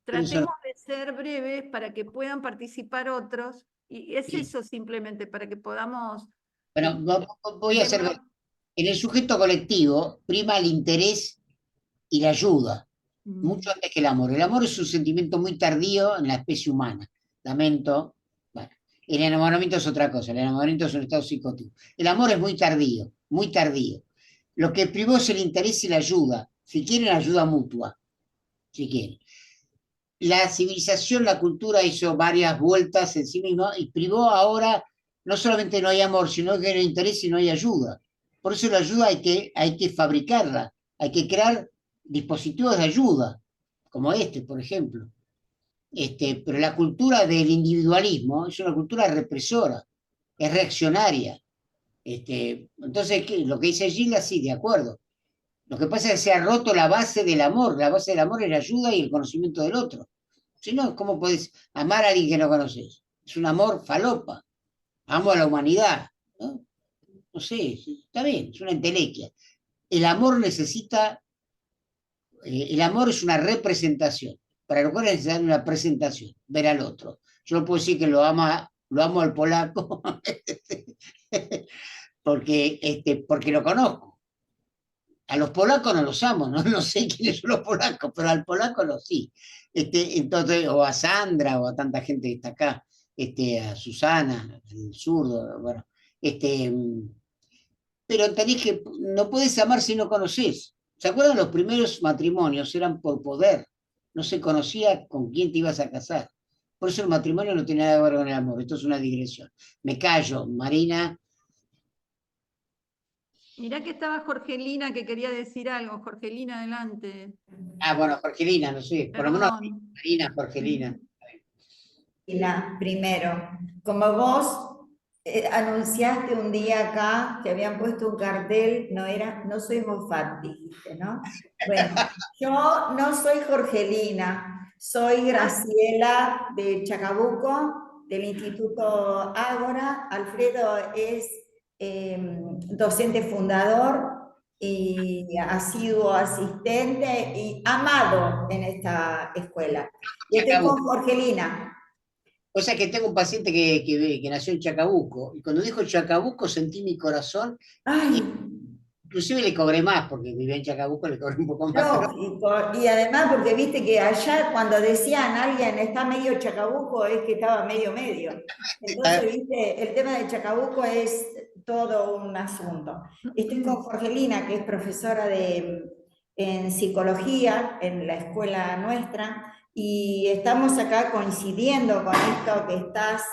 Tratemos de ser breves para que puedan participar otros, y es sí. eso simplemente, para que podamos Bueno, eh, voy a hacer. demo- En el sujeto colectivo prima el interés y la ayuda, mucho Mm. antes que el amor. El amor es un sentimiento muy tardío en la especie humana. Lamento. Bueno, el enamoramiento es otra cosa, el enamoramiento es un estado psicótico. El amor es muy tardío, muy tardío. Lo que privó es el interés y la ayuda, si quieren, ayuda mutua, si quieren. La civilización, la cultura hizo varias vueltas en sí misma y privó ahora, no solamente no hay amor, sino que no hay interés y no hay ayuda. Por eso la ayuda hay que fabricarla, hay que crear dispositivos de ayuda, como este, por ejemplo. Pero la cultura del individualismo es una cultura represora, es reaccionaria. Entonces, lo que dice Gilda, sí, de acuerdo. Lo que pasa es que se ha roto la base del amor. La base del amor es la ayuda y el conocimiento del otro. Si no, ¿cómo podés amar a alguien que no conoces? Es un amor falopa. Amo a la humanidad. ¿No? No sé, está bien, es una entelequia. El amor necesita, el amor es una representación. Para lo cual es necesaria una presentación, ver al otro. Yo no puedo decir que lo amo al polaco porque lo conozco. A los polacos no los amo, ¿no? No sé quiénes son los polacos, pero al polaco lo sí. Entonces, o a Sandra, o a tanta gente que está acá, a Susana, el zurdo, bueno. Este, pero tenés que, no puedes amar si no conoces. ¿Se acuerdan? Los primeros matrimonios eran por poder. No se conocía con quién te ibas a casar. Por eso el matrimonio no tiene nada que ver con el amor. Esto es una digresión. Me callo, Marina. Mirá que estaba Jorgelina que quería decir algo. Jorgelina, adelante. Ah, bueno, Jorgelina, no sé. Por lo menos Perdón. Marina, Jorgelina. Primero, como vos anunciaste un día acá que habían puesto un cartel, no soy Moffat, dijiste, ¿no? Bueno, yo no soy Jorgelina, soy Graciela de Chacabuco, del Instituto Ágora. Alfredo es docente fundador y asiduo asistente y amado en esta escuela. Y estoy con Chacabuco. Jorgelina. O sea que tengo un paciente que nació en Chacabuco, y cuando dijo Chacabuco sentí mi corazón, Ay, y inclusive le cobré más, porque vivía en Chacabuco, le cobré un poco más, pero lógico. Y además porque viste que allá cuando decían alguien está medio Chacabuco es que estaba medio medio. Entonces, viste, el tema de Chacabuco es todo un asunto. Estoy con Jorgelina, que es profesora en psicología en la escuela nuestra, y estamos acá coincidiendo con esto que estás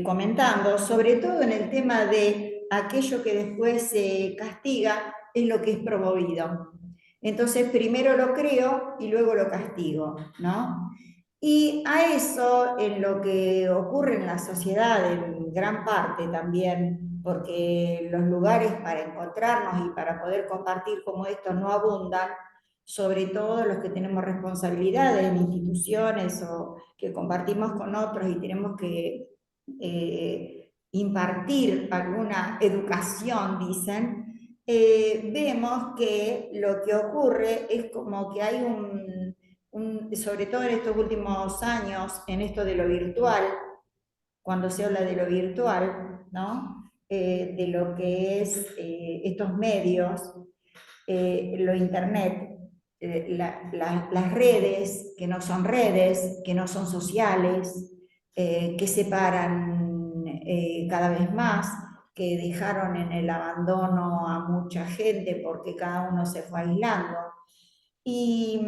comentando, sobre todo en el tema de aquello que después se castiga es lo que es promovido. Entonces, primero lo creo y luego lo castigo, ¿no? Y a eso, en lo que ocurre en la sociedad, en gran parte también, porque los lugares para encontrarnos y para poder compartir como esto no abundan, sobre todo los que tenemos responsabilidades en instituciones o que compartimos con otros y tenemos que impartir alguna educación, dicen, vemos que lo que ocurre es como que hay sobre todo en estos últimos años, en esto de lo virtual, cuando se habla de lo virtual, ¿no? De lo que es estos medios, lo internet, las redes, que no son sociales, que separan cada vez más, que dejaron en el abandono a mucha gente porque cada uno se fue aislando. Y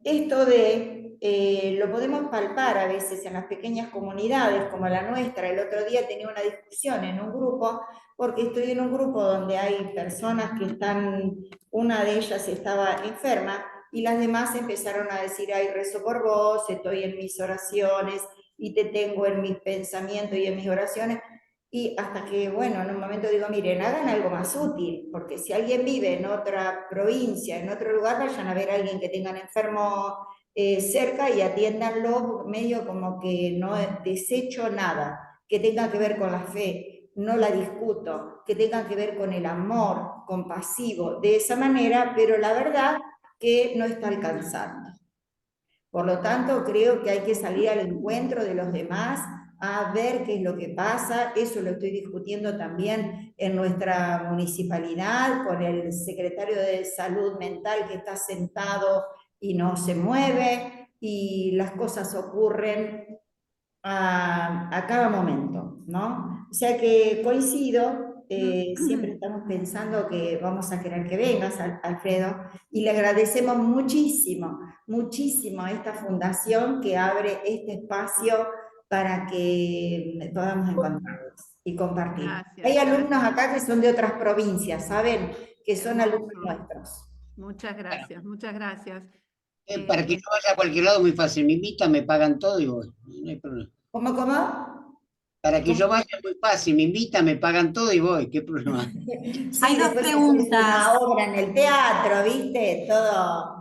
esto lo podemos palpar a veces en las pequeñas comunidades como la nuestra. El otro día tenía una discusión en un grupo, porque estoy en un grupo donde hay personas que están, una de ellas estaba enferma, y las demás empezaron a decir, ay, rezo por vos, estoy en mis oraciones y te tengo en mis pensamientos y en mis oraciones. Y hasta que, bueno, en un momento digo, miren, hagan algo más útil, porque si alguien vive en otra provincia, en otro lugar, vayan a ver a alguien que tengan enfermo cerca y atiéndanlo medio como que no desecho nada, que tenga que ver con la fe, no la discuto, que tenga que ver con el amor compasivo, de esa manera, pero la verdad que no está alcanzando. Por lo tanto, creo que hay que salir al encuentro de los demás, a ver qué es lo que pasa. Eso lo estoy discutiendo también en nuestra municipalidad con el secretario de Salud Mental que está sentado y no se mueve, y las cosas ocurren a cada momento, ¿no? O sea que coincido, siempre estamos pensando que vamos a querer que vengas, Alfredo, y le agradecemos muchísimo, muchísimo a esta fundación que abre este espacio para que podamos encontrarnos y compartir. Gracias, Hay alumnos gracias. acá que son de otras provincias, ¿saben? Que son Hermoso. alumnos nuestros. Muchas gracias, muchas gracias. Para que yo vaya a cualquier lado muy fácil, me invitan, me pagan todo y voy, no hay problema. ¿Cómo, cómo? Para que yo vaya es muy fácil, me invitan, me pagan todo y voy, ¿qué problema? Sí, Hay dos después haces preguntas. una obra en el teatro, ¿viste? Todo.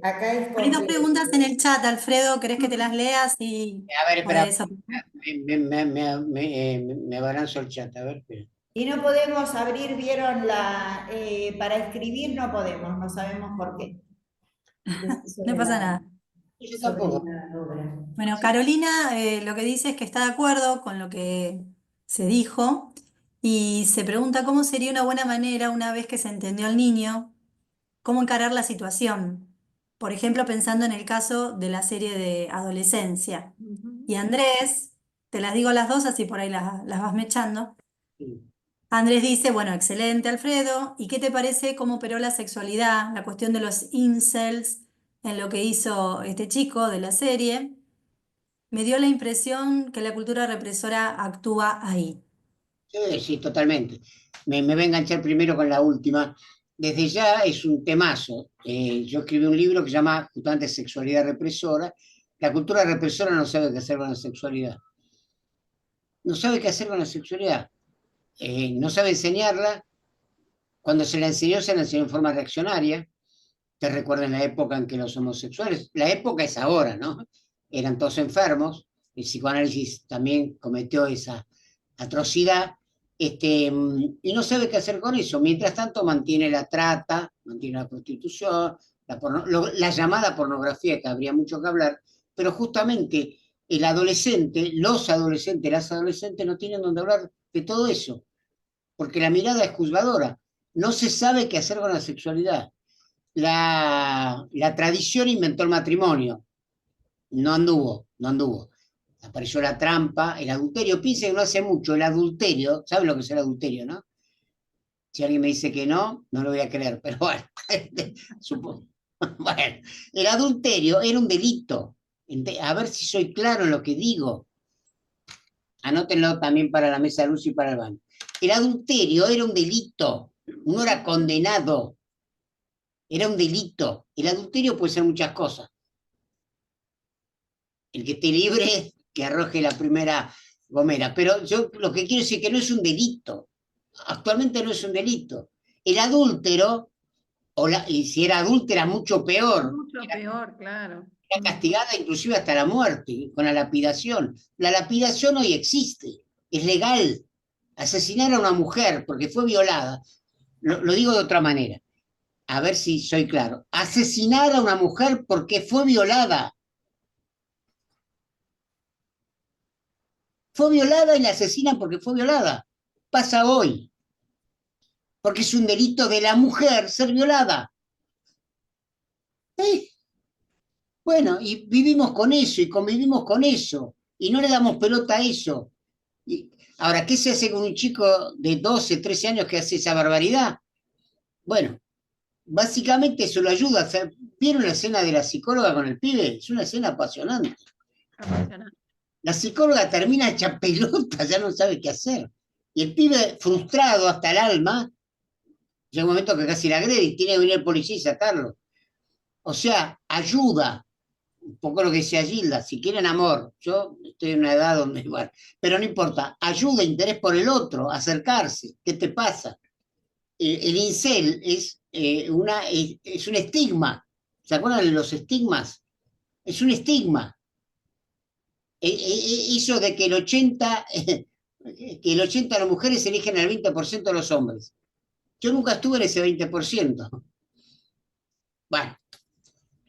Acá es Hay dos complejo. preguntas en el chat, Alfredo, ¿querés que te las leas? Y A ver, espera, podés opinar. me abalanzo el chat, a ver, espera. Y no podemos abrir, vieron para escribir no podemos, no sabemos por qué. No pasa nada. Yo Sobre tampoco. la obra. Bueno, Carolina lo que dice es que está de acuerdo con lo que se dijo y se pregunta cómo sería una buena manera, una vez que se entendió al niño, cómo encarar la situación. Por ejemplo, pensando en el caso de la serie de adolescencia. Y Andrés, te las digo a las dos, así por ahí las vas mechando. Sí. Andrés dice, bueno, excelente, Alfredo. ¿Y qué te parece cómo operó la sexualidad, la cuestión de los incels en lo que hizo este chico de la serie? Me dio la impresión que la cultura represora actúa ahí. Sí, sí, totalmente. Me voy a enganchar primero con la última. Desde ya es un temazo. Yo escribí un libro que se llama justamente Sexualidad Represora. La cultura represora no sabe qué hacer con la sexualidad. No sabe qué hacer con la sexualidad. No sabe enseñarla. Cuando se la enseñó en forma reaccionaria. Te recuerdan la época en que los homosexuales, la época es ahora, ¿no? Eran todos enfermos. El psicoanálisis también cometió esa atrocidad. Y no sabe qué hacer con eso. Mientras tanto mantiene la trata, mantiene la prostitución, la llamada pornografía, que habría mucho que hablar, pero justamente el adolescente, los adolescentes, las adolescentes no tienen donde hablar de todo eso, porque la mirada es juzgadora. No se sabe qué hacer con la sexualidad. La tradición inventó el matrimonio, no anduvo, no anduvo. Apareció la trampa, el adulterio. Piensa que no hace mucho, el adulterio, ¿sabe lo que es el adulterio, no? Si alguien me dice que no, no lo voy a creer, pero bueno, supongo. Bueno, el adulterio era un delito. A ver si soy claro en lo que digo. Anótenlo también para la mesa de luz y para el baño. El adulterio era un delito, uno era condenado, era un delito. El adulterio puede ser muchas cosas. El que esté libre, que arroje la primera gomera. Pero yo lo que quiero decir es que no es un delito. Actualmente no es un delito. El adúltero, y si era adúltera, mucho peor. Mucho peor, claro. Era castigada inclusive hasta la muerte, con la lapidación. La lapidación hoy existe, es legal. Asesinar a una mujer porque fue violada, lo digo de otra manera, a ver si soy claro. Asesinar a una mujer porque fue violada. Fue violada y la asesinan porque fue violada. Pasa hoy. Porque es un delito de la mujer ser violada. Bueno, y vivimos con eso y convivimos con eso. Y no le damos pelota a eso. Ahora, ¿qué se hace con un chico de 12, 13 años que hace esa barbaridad? Bueno, básicamente eso lo ayuda a hacer. ¿Vieron la escena de la psicóloga con el pibe? Es una escena apasionante. Apasionante. La psicóloga termina hecha pelota, ya no sabe qué hacer. Y el pibe, frustrado hasta el alma, llega un momento que casi la agrede y tiene que venir el policía y sacarlo. O sea, ayuda, un poco lo que decía Gilda, si quieren amor, yo estoy en una edad donde, bueno, pero no importa, ayuda, interés por el otro, acercarse, ¿qué te pasa? El incel es un estigma, ¿se acuerdan de los estigmas? Es un estigma. Eso de que que el 80% de las mujeres eligen el 20% de los hombres. Yo nunca estuve en ese 20%. Bueno,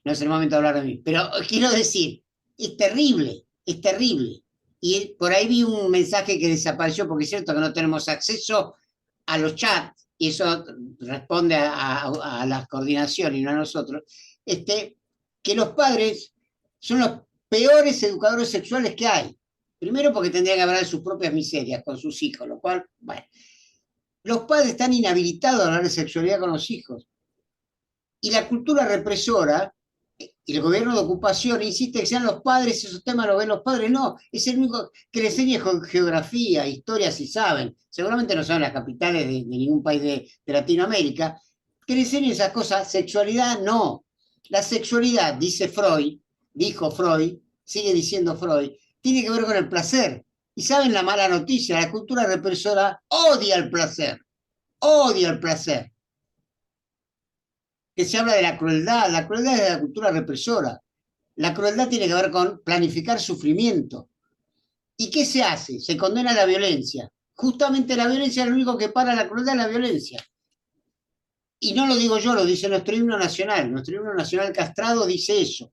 no es el momento de hablar de mí, pero quiero decir, es terrible, es terrible. Y por ahí vi un mensaje que desapareció, porque es cierto que no tenemos acceso a los chats, y eso responde a la coordinación y no a nosotros, que los padres son los peores educadores sexuales que hay. Primero porque tendrían que hablar de sus propias miserias con sus hijos, lo cual, bueno, los padres están inhabilitados a hablar de sexualidad con los hijos. Y la cultura represora y el gobierno de ocupación insiste que sean los padres, esos temas los ven los padres, no, es el único que les enseña geografía, historia, si saben, seguramente no saben las capitales de ningún país de Latinoamérica, que les enseñen esas cosas, sexualidad no. La sexualidad, dijo Freud, sigue diciendo Freud, tiene que ver con el placer. Y saben la mala noticia, la cultura represora odia el placer, odia el placer. Que se habla de la crueldad es de la cultura represora. La crueldad tiene que ver con planificar sufrimiento. ¿Y qué se hace? Se condena la violencia. Justamente la violencia es lo único que para la crueldad, la violencia. Y no lo digo yo, lo dice nuestro himno nacional. Nuestro himno nacional castrado dice eso.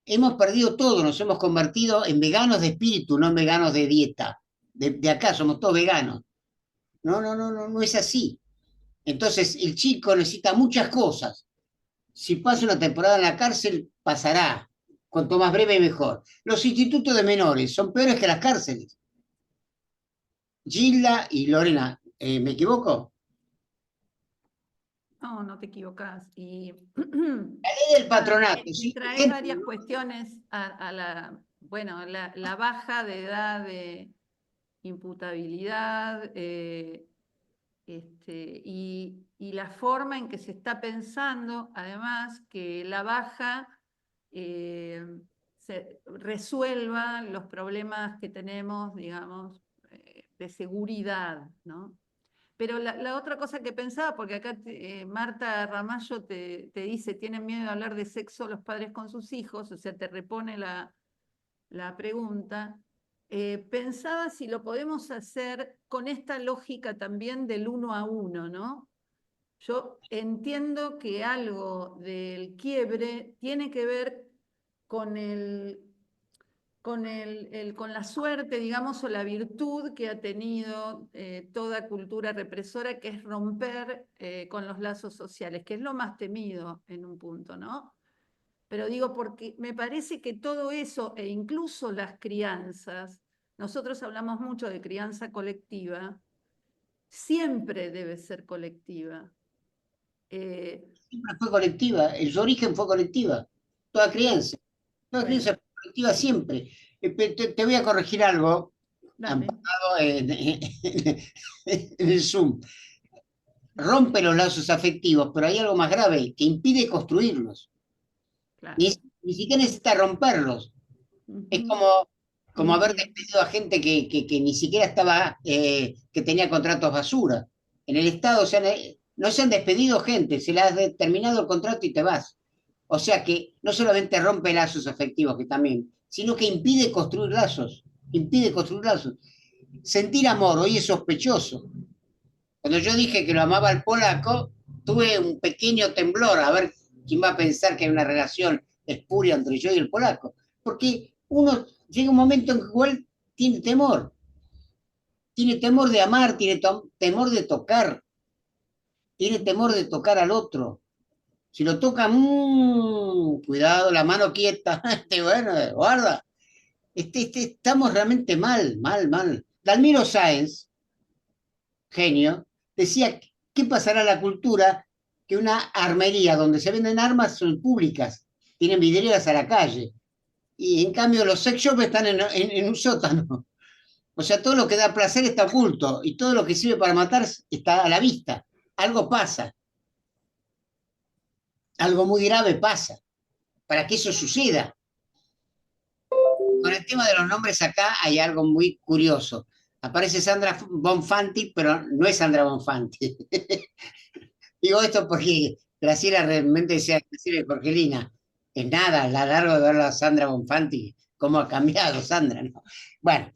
Hemos perdido todo, nos hemos convertido en veganos de espíritu, no en veganos de dieta. De acá somos todos veganos. No es así. Entonces, el chico necesita muchas cosas. Si pasa una temporada en la cárcel, pasará. Cuanto más breve, mejor. Los institutos de menores son peores que las cárceles. Gilda y Lorena, ¿me equivoco? No, no te equivocás. Y La ley del patronato. y ¿Sí? traes varias cuestiones bueno, la baja de edad de imputabilidad y la forma en que se está pensando, además, que la baja se resuelva los problemas que tenemos, digamos, de seguridad, ¿no? Pero la otra cosa que pensaba, porque acá Marta Ramallo te dice, tienen miedo de hablar de sexo los padres con sus hijos, o sea, te repone la pregunta. Pensaba si lo podemos hacer con esta lógica también del 1 a 1, ¿no? Yo entiendo que algo del quiebre tiene que ver con con la suerte, digamos, o la virtud que ha tenido toda cultura represora, que es romper con los lazos sociales, que es lo más temido en un punto, ¿no? Pero digo, porque me parece que todo eso, e incluso las crianzas, nosotros hablamos mucho de crianza colectiva, siempre debe ser colectiva. Siempre fue colectiva. Su origen fue colectiva. Toda crianza. Toda Bueno, crianza fue colectiva siempre. Te voy a corregir algo, dale. amparado en el Zoom. Rompe los lazos afectivos, pero hay algo más grave, que impide construirlos. Claro. Ni siquiera necesita romperlos. Es como haber despedido a gente que ni siquiera estaba, que tenía contratos basura. En el Estado no se han despedido gente, se le ha terminado el contrato y te vas. O sea que no solamente rompe lazos afectivos, que también, sino que impide construir lazos. Impide construir lazos. Sentir amor hoy es sospechoso. Cuando yo dije que lo amaba al polaco, tuve un pequeño temblor, a ver quién va a pensar que hay una relación espuria entre yo y el polaco. Porque uno llega un momento en que igual tiene temor de amar, tiene temor de tocar, tiene temor de tocar al otro. Si lo toca, cuidado, la mano quieta, bueno, guarda. Estamos realmente mal, mal, mal. Dalmiro Sáenz, genio, decía, ¿qué pasará a la cultura que una armería donde se venden armas son públicas, tienen vidrieras a la calle? Y en cambio los sex shops están en un sótano. O sea, todo lo que da placer está oculto y todo lo que sirve para matar está a la vista. Algo pasa. algo muy grave pasa para que eso suceda. Con el tema de los nombres acá hay algo muy curioso. Aparece Sandra Bonfanti, pero no es Sandra Bonfanti. Digo esto porque Graciela realmente decía Graciela y Jorgelina. Es nada, a lo largo de ver a Sandra Bonfanti, cómo ha cambiado Sandra, ¿no? Bueno,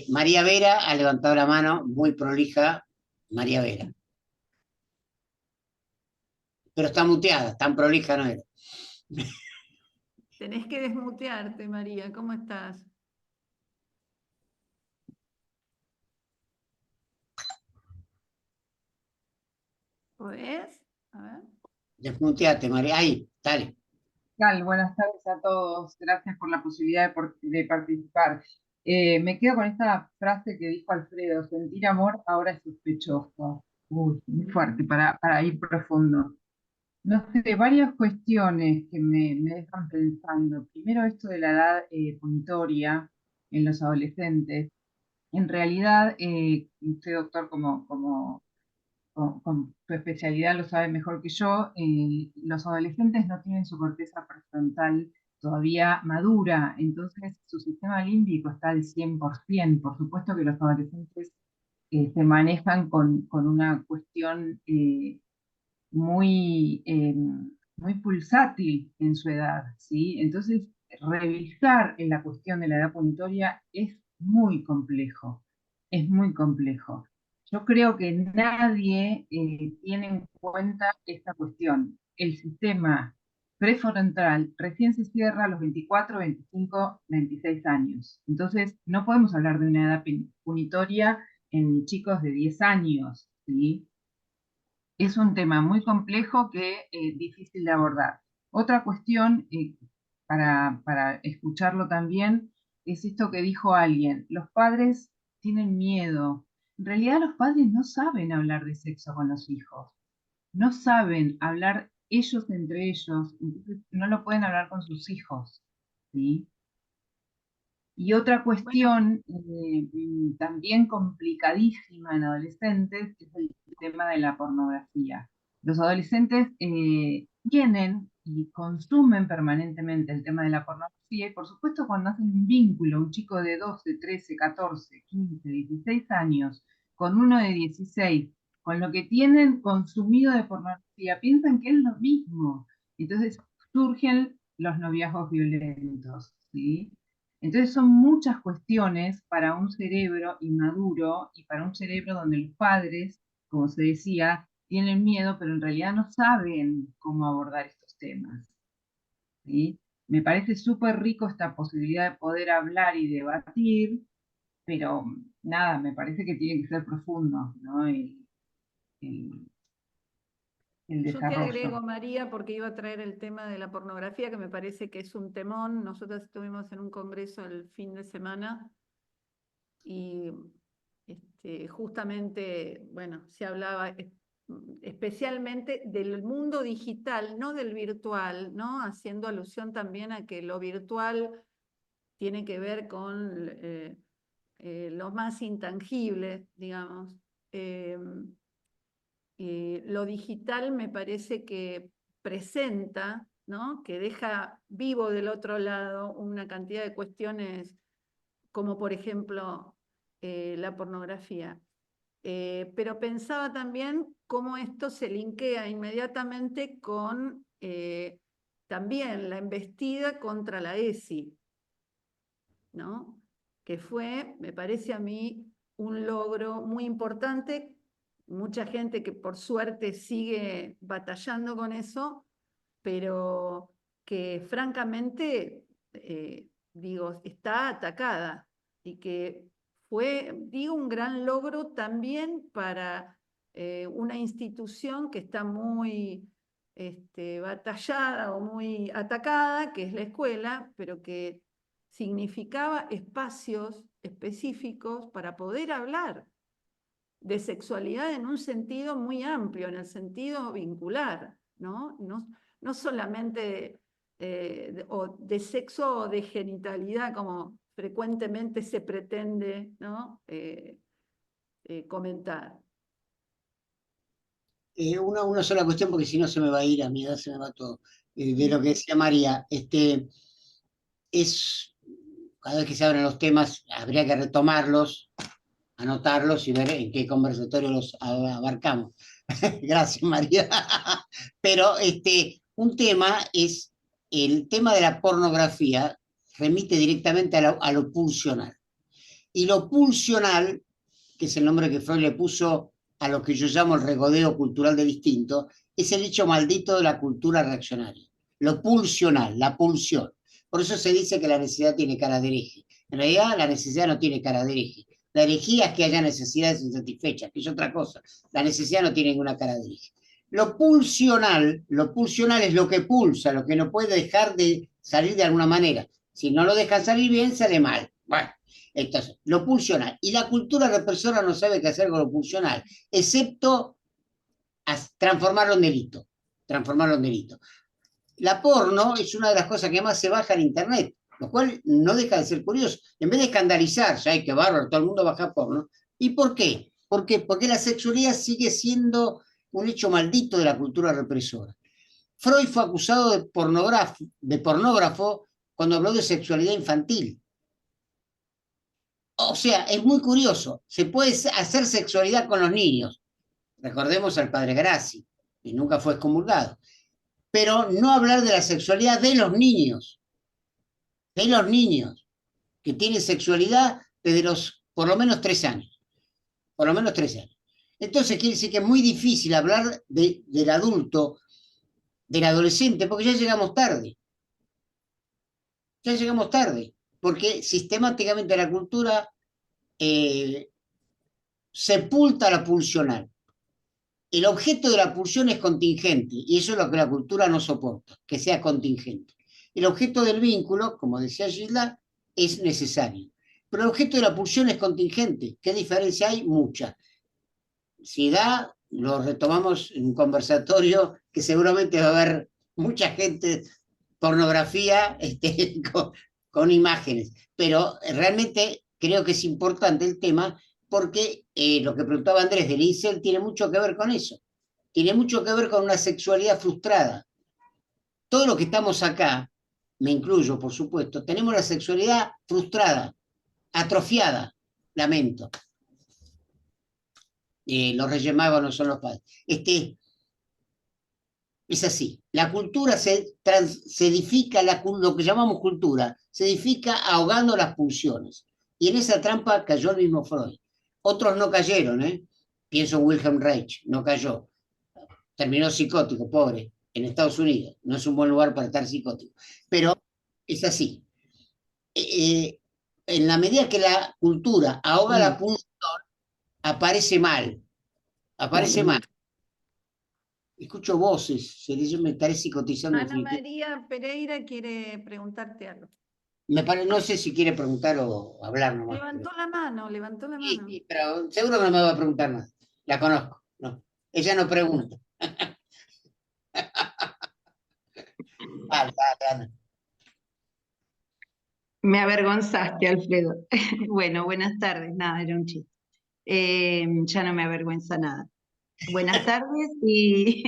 María Vera ha levantado la mano, muy prolija, María Vera. Pero está muteada, tan prolija no era. Tenés que desmutearte, María. ¿Cómo estás? ¿Podés? A ver. Desmuteate, María. Ahí, dale. Tal, buenas tardes a todos. Gracias por la posibilidad de participar. Me quedo con esta frase que dijo Alfredo: sentir amor ahora es sospechoso. Uy, muy fuerte para ir profundo. No sé, varias cuestiones que me dejan pensando. Primero, esto de la edad punitoria en los adolescentes. En realidad, usted, doctor, con tu especialidad lo sabe mejor que yo, los adolescentes no tienen su corteza prefrontal todavía madura, entonces su sistema límbico está al 100%. Por supuesto que los adolescentes se manejan con una cuestión muy, muy pulsátil en su edad, ¿sí? Entonces, revisar en la cuestión de la edad punitoria es muy complejo. Yo creo que nadie tiene en cuenta esta cuestión. El sistema prefrontal recién se cierra a los 24, 25, 26 años. Entonces, no podemos hablar de una edad punitoria en chicos de 10 años, ¿sí? Es un tema muy complejo que es difícil de abordar. Otra cuestión, para escucharlo también, es esto que dijo alguien: los padres tienen miedo. En realidad los padres no saben hablar de sexo con los hijos, no saben hablar ellos entre ellos, entonces no lo pueden hablar con sus hijos, ¿sí? Y otra Bueno, cuestión también complicadísima en adolescentes es el tema de la pornografía. Los adolescentes tienen y consumen permanentemente el tema de la pornografía, y por supuesto cuando hacen un vínculo, un chico de 12, 13, 14, 15, 16 años, con uno de 16, con lo que tienen consumido de pornografía, piensan que es lo mismo. Entonces surgen los noviazgos violentos, ¿sí? Entonces son muchas cuestiones para un cerebro inmaduro y para un cerebro donde los padres, como se decía, tienen miedo, pero en realidad no saben cómo abordar estos temas, ¿sí? Me parece súper rico esta posibilidad de poder hablar y debatir, pero nada, me parece que tiene que ser profundo, ¿no? El- el yo te desarrollo. agrego, María, porque iba a traer el tema de la pornografía, que me parece que es un temón. Nosotros estuvimos en un congreso el fin de semana y justamente, bueno, se hablaba especialmente del mundo digital, no del virtual, ¿no? Haciendo alusión también a que lo virtual tiene que ver con lo más intangible, digamos. Lo digital me parece que presenta, ¿no? Que deja vivo del otro lado una cantidad de cuestiones como por ejemplo la pornografía. Pero pensaba también cómo esto se linkea inmediatamente con también la embestida contra la ESI, ¿no? Que fue, me parece a mí, un logro muy importante. Mucha gente que por suerte sigue batallando con eso, pero que francamente, digo, está atacada y que fue, digo, un gran logro también para una institución que está muy batallada o muy atacada, que es la escuela, pero que significaba espacios específicos para poder hablar de sexualidad en un sentido muy amplio, en el sentido vincular, ¿no? No solamente de sexo o de genitalidad, como frecuentemente se pretende, ¿no? Comentar. Una sola cuestión, porque si no se me va a ir, a mi edad se me va todo. De lo que decía María, es, cada vez que se abren los temas, habría que retomarlos, anotarlos y ver en qué conversatorio los abarcamos. Gracias, María. Pero un tema es el tema de la pornografía, remite directamente a lo pulsional. Y lo pulsional, que es el nombre que Freud le puso a lo que yo llamo el regodeo cultural del instinto, es el hecho maldito de la cultura reaccionaria. Lo pulsional, la pulsión. Por eso se dice que la necesidad tiene cara de hereje. En realidad, la necesidad no tiene cara de hereje. La herejía es que haya necesidades insatisfechas, que es otra cosa. La necesidad no tiene ninguna cara de hereje. Lo pulsional es lo que pulsa, lo que no puede dejar de salir de alguna manera. Si no lo dejan salir bien, sale mal. Bueno, entonces, lo pulsional. Y la cultura represora no sabe qué hacer con lo pulsional, excepto transformarlo en delito. Transformarlo en delito. La porno es una de las cosas que más se baja en Internet, lo cual no deja de ser curioso. En vez de escandalizarse, ay, qué bárbaro, todo el mundo baja porno. ¿Y por qué? ¿Por qué? Porque la sexualidad sigue siendo un hecho maldito de la cultura represora. Freud fue acusado de pornógrafo cuando habló de sexualidad infantil. O sea, es muy curioso. Se puede hacer sexualidad con los niños. Recordemos al padre Grassi, que nunca fue excomulgado. Pero no hablar de la sexualidad de los niños, que tienen sexualidad desde los por lo menos 3 años. Por lo menos 3 años. Entonces quiere decir que es muy difícil hablar del adulto, del adolescente, porque ya llegamos tarde. Ya llegamos tarde, porque sistemáticamente la cultura sepulta la pulsional. El objeto de la pulsión es contingente, y eso es lo que la cultura no soporta, que sea contingente. El objeto del vínculo, como decía Gilda, es necesario. Pero el objeto de la pulsión es contingente. ¿Qué diferencia hay? Mucha. Si da, lo retomamos en un conversatorio que seguramente va a haber mucha gente, pornografía con imágenes. Pero realmente creo que es importante el tema porque lo que preguntaba Andrés del incel tiene mucho que ver con eso. Tiene mucho que ver con una sexualidad frustrada. Todo lo que estamos acá, me incluyo por supuesto, tenemos la sexualidad frustrada, atrofiada, lamento. Los Reyes Magos no son los padres. Es así. La cultura se edifica, lo que llamamos cultura, se edifica ahogando las pulsiones. Y en esa trampa cayó el mismo Freud. Otros no cayeron, ¿eh? Pienso en Wilhelm Reich, no cayó. Terminó psicótico, pobre, en Estados Unidos. No es un buen lugar para estar psicótico. Pero es así. En la medida que la cultura ahoga la pulsión, aparece mal. Aparece mal. Escucho voces, me estaré psicotizando. Ana María Pereira quiere preguntarte algo. No sé si quiere preguntar o hablar nomás. Levantó la mano, levantó la mano. Sí, pero seguro que no me va a preguntar nada. La conozco, no. Ella no pregunta. Ana. Me avergonzaste, Alfredo. Bueno, buenas tardes. Nada, era un chiste. Ya no me avergüenza nada. Buenas tardes y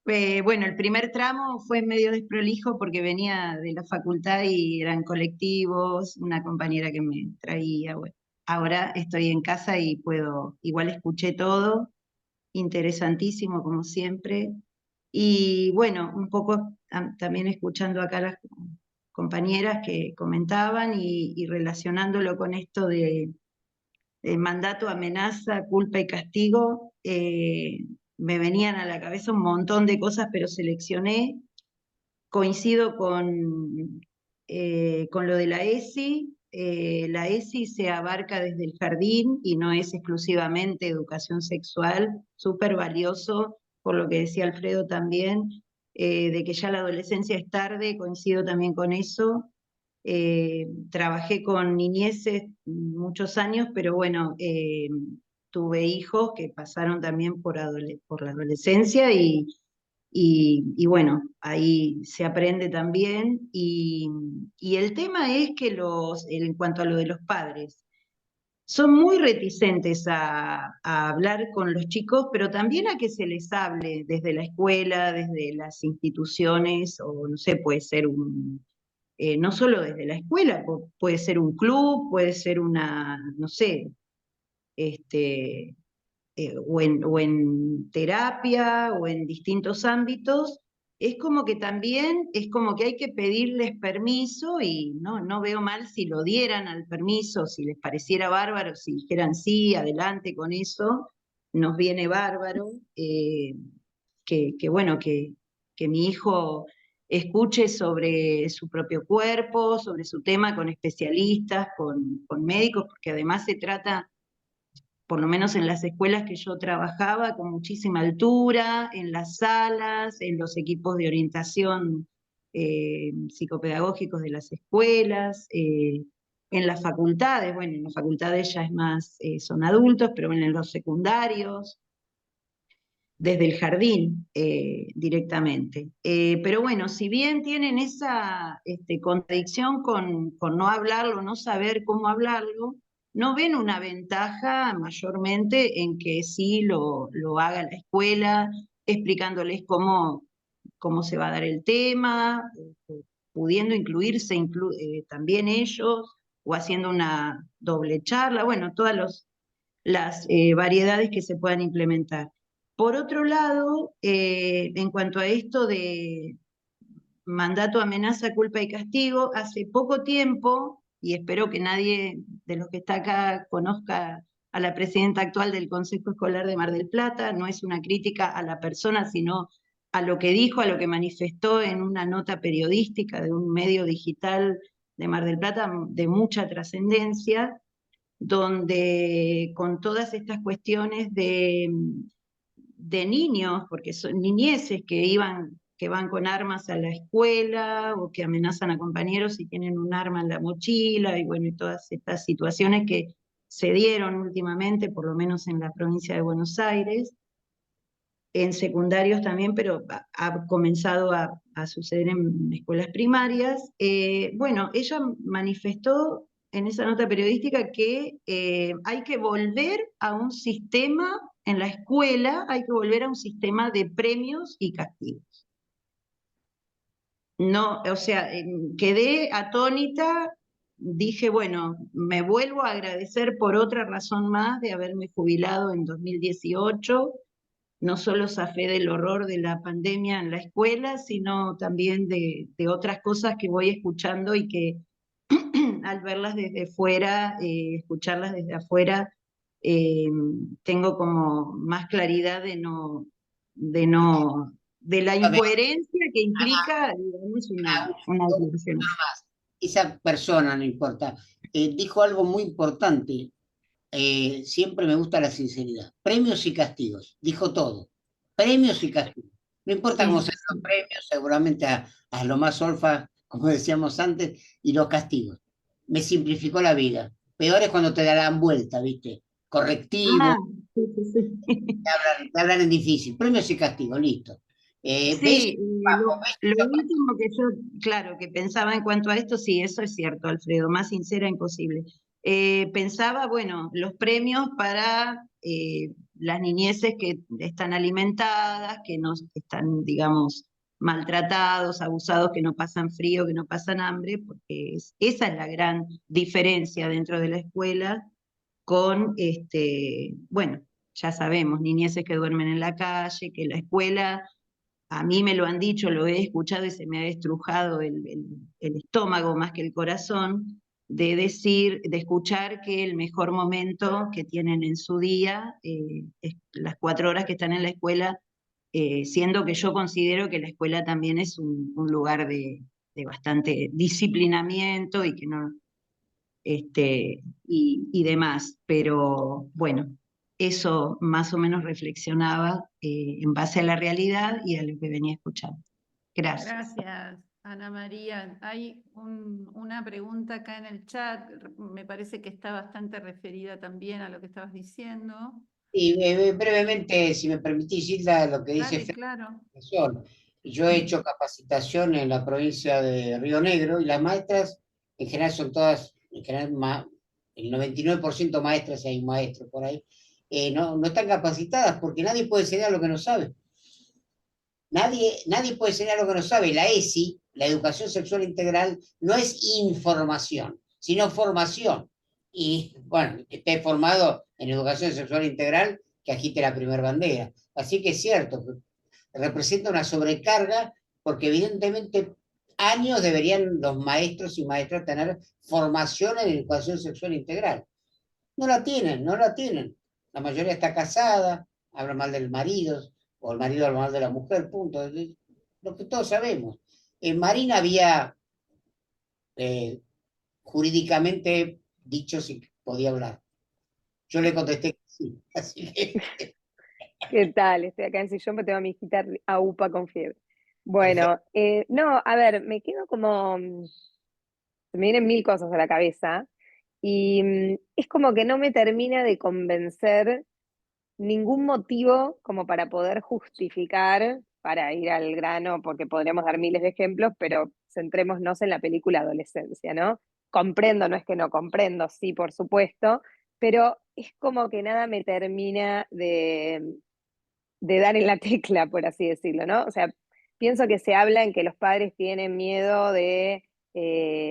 bueno, el primer tramo fue medio desprolijo porque venía de la facultad y eran colectivos, una compañera que me traía. Bueno, ahora estoy en casa y igual escuché todo, interesantísimo como siempre. Y bueno, un poco también escuchando acá las compañeras que comentaban y relacionándolo con esto de mandato, amenaza, culpa y castigo, me venían a la cabeza un montón de cosas, pero seleccioné. Coincido con lo de la ESI. La ESI se abarca desde el jardín y no es exclusivamente educación sexual, súper valioso, por lo que decía Alfredo también, de que ya la adolescencia es tarde, coincido también con eso. Trabajé con niñeces muchos años, pero bueno, tuve hijos que pasaron también por la adolescencia y bueno, ahí se aprende también. Y el tema es que en cuanto a lo de los padres, son muy reticentes a hablar con los chicos, pero también a que se les hable desde la escuela, desde las instituciones, o no sé, puede ser no solo desde la escuela, puede ser un club, puede ser una, no sé, o en terapia o en distintos ámbitos, es como que también, es como que hay que pedirles permiso y no veo mal si lo dieran al permiso, si les pareciera bárbaro, si dijeran sí, adelante con eso, nos viene bárbaro, bueno, que mi hijo escuche sobre su propio cuerpo, sobre su tema con especialistas, con médicos, porque además se trata, por lo menos en las escuelas que yo trabajaba, con muchísima altura, en las salas, en los equipos de orientación psicopedagógicos de las escuelas, en las facultades, bueno, en las facultades ya es más, son adultos, pero en los secundarios, desde el jardín directamente. Pero bueno, si bien tienen esa contradicción con no hablarlo, no saber cómo hablarlo, no ven una ventaja mayormente en que sí lo haga la escuela, explicándoles cómo se va a dar el tema, pudiendo incluirse también ellos, o haciendo una doble charla, bueno, todas las variedades que se puedan implementar. Por otro lado, en cuanto a esto de mandato, amenaza, culpa y castigo, hace poco tiempo, y espero que nadie de los que está acá conozca a la presidenta actual del Consejo Escolar de Mar del Plata, no es una crítica a la persona, sino a lo que dijo, a lo que manifestó en una nota periodística de un medio digital de Mar del Plata de mucha trascendencia, donde con todas estas cuestiones de niños, porque son niñeces que van con armas a la escuela o que amenazan a compañeros y tienen un arma en la mochila, y bueno, y todas estas situaciones que se dieron últimamente, por lo menos en la provincia de Buenos Aires, en secundarios también, pero ha comenzado a suceder en escuelas primarias. Bueno, ella manifestó en esa nota periodística que hay que volver a un sistema, en la escuela hay que volver a un sistema de premios y castigos. No, o sea, quedé atónita, dije, bueno, me vuelvo a agradecer por otra razón más de haberme jubilado en 2018, no solo zafé del horror de la pandemia en la escuela, sino también de otras cosas que voy escuchando y que al verlas desde fuera, escucharlas desde afuera, eh, tengo como más claridad de la A ver, incoherencia que implica, digamos, una declaración así. esa persona, no importa, dijo algo muy importante. Siempre me gusta la sinceridad. Premios y castigos, dijo todo. Premios y castigos. No importa cómo Sí, sean los sí. premios, seguramente a lo más solfa, como decíamos antes, y los castigos. Me simplificó la vida. Peor es cuando te dan vuelta, ¿viste? Correctivo, Ah, sí, sí, sí. te hablan en difícil. Premios y castigos, listo. ¿Ves? Sí, Bajo, ¿ves? lo último que yo, claro, que pensaba en cuanto a esto, sí, eso es cierto, Alfredo, más sincera imposible. Pensaba, bueno, los premios para las niñeces que están alimentadas, que no están, digamos, maltratados, abusados, que no pasan frío, que no pasan hambre, porque esa es la gran diferencia dentro de la escuela con, bueno, ya sabemos, niñeces que duermen en la calle, que la escuela, a mí me lo han dicho, lo he escuchado y se me ha estrujado el estómago más que el corazón, de decir, de escuchar que el mejor momento que tienen en su día es las 4 horas que están en la escuela, siendo que yo considero que la escuela también es un lugar de bastante disciplinamiento y que no, y demás, pero bueno, eso más o menos reflexionaba en base a la realidad y a lo que venía escuchando. Gracias. Gracias, Ana María. Hay una pregunta acá en el chat, me parece que está bastante referida también a lo que estabas diciendo. Y brevemente, si me permitís, Gilda, lo que dice Dale, Fede, claro. razón. Yo he hecho capacitación en la provincia de Río Negro y las maestras en general son todas, en general el 99% maestras, si hay un maestro por ahí, no están capacitadas porque nadie puede enseñar lo que no sabe. Nadie puede enseñar lo que no sabe. La ESI, la educación sexual integral, no es información, sino formación. Y bueno, que esté formado en educación sexual integral, que agite la primera bandera. Así que es cierto, representa una sobrecarga, porque evidentemente años deberían los maestros y maestras tener formación en educación sexual integral. No la tienen, no la tienen. La mayoría está casada, habla mal del marido, o el marido habla mal de la mujer, punto. Lo que todos sabemos. Marina había jurídicamente dicho si podía hablar. Yo le contesté que sí, así que ¿Qué tal? Estoy acá en sillón, pero tengo a mi hijita a UPA con fiebre. perfecto. Bueno, no, a ver, me quedo como, se me vienen mil cosas a la cabeza y es como que no me termina de convencer ningún motivo como para poder justificar, para ir al grano, porque podríamos dar miles de ejemplos, pero centrémonos en la película Adolescencia, ¿no? Comprendo, no es que no comprendo, sí, por supuesto, pero es como que nada me termina de dar en la tecla, por así decirlo, ¿no? O sea, pienso que se habla en que los padres tienen miedo de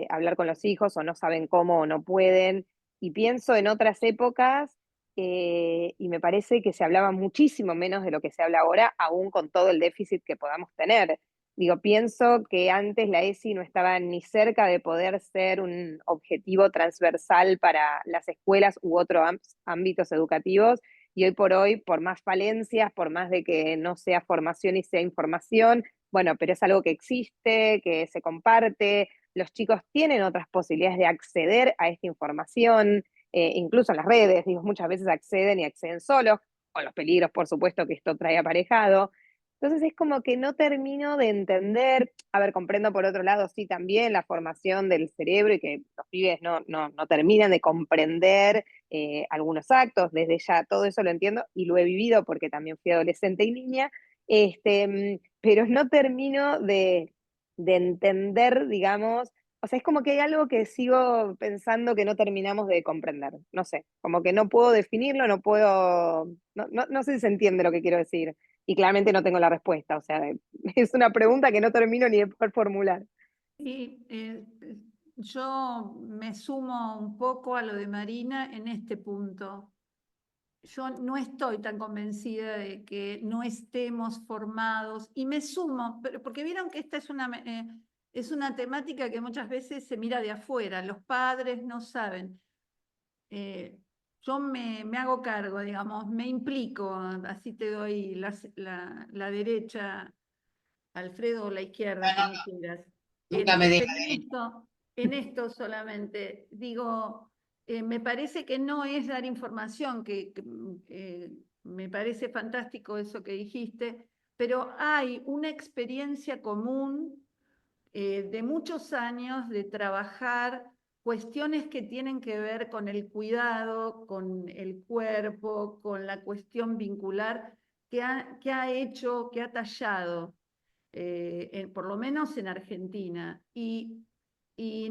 hablar con los hijos o no saben cómo o no pueden, y pienso en otras épocas y me parece que se hablaba muchísimo menos de lo que se habla ahora, aún con todo el déficit que podamos tener. Digo, pienso que antes la ESI no estaba ni cerca de poder ser un objetivo transversal para las escuelas u otros ámbitos educativos, y hoy por hoy, por más falencias, por más de que no sea formación y sea información, bueno, pero es algo que existe, que se comparte, los chicos tienen otras posibilidades de acceder a esta información, incluso en las redes, digo, muchas veces acceden y acceden solos, con los peligros, por supuesto, que esto trae aparejado. Entonces es como que no termino de entender, a ver, comprendo por otro lado, sí, también la formación del cerebro y que los pibes no terminan de comprender algunos actos, desde ya todo eso lo entiendo y lo he vivido porque también fui adolescente y niña, pero no termino de entender, digamos, o sea, es como que hay algo que sigo pensando que no terminamos de comprender, no sé, como que no puedo definirlo, no puedo, no sé si se entiende lo que quiero decir, y claramente no tengo la respuesta, o sea, es una pregunta que no termino ni de poder formular. Y yo me sumo un poco a lo de Marina en este punto. Yo no estoy tan convencida de que no estemos formados y me sumo, porque vieron que esta es una temática que muchas veces se mira de afuera, los padres no saben. Yo me hago cargo, digamos, me implico, así te doy la derecha, Alfredo, o la izquierda, como quieras. Nunca me deja. Pero en esto solamente digo, me parece que no es dar información, me parece fantástico eso que dijiste, pero hay una experiencia común de muchos años de trabajar cuestiones que tienen que ver con el cuidado, con el cuerpo, con la cuestión vincular, que ha hecho, que ha tallado por lo menos en Argentina, y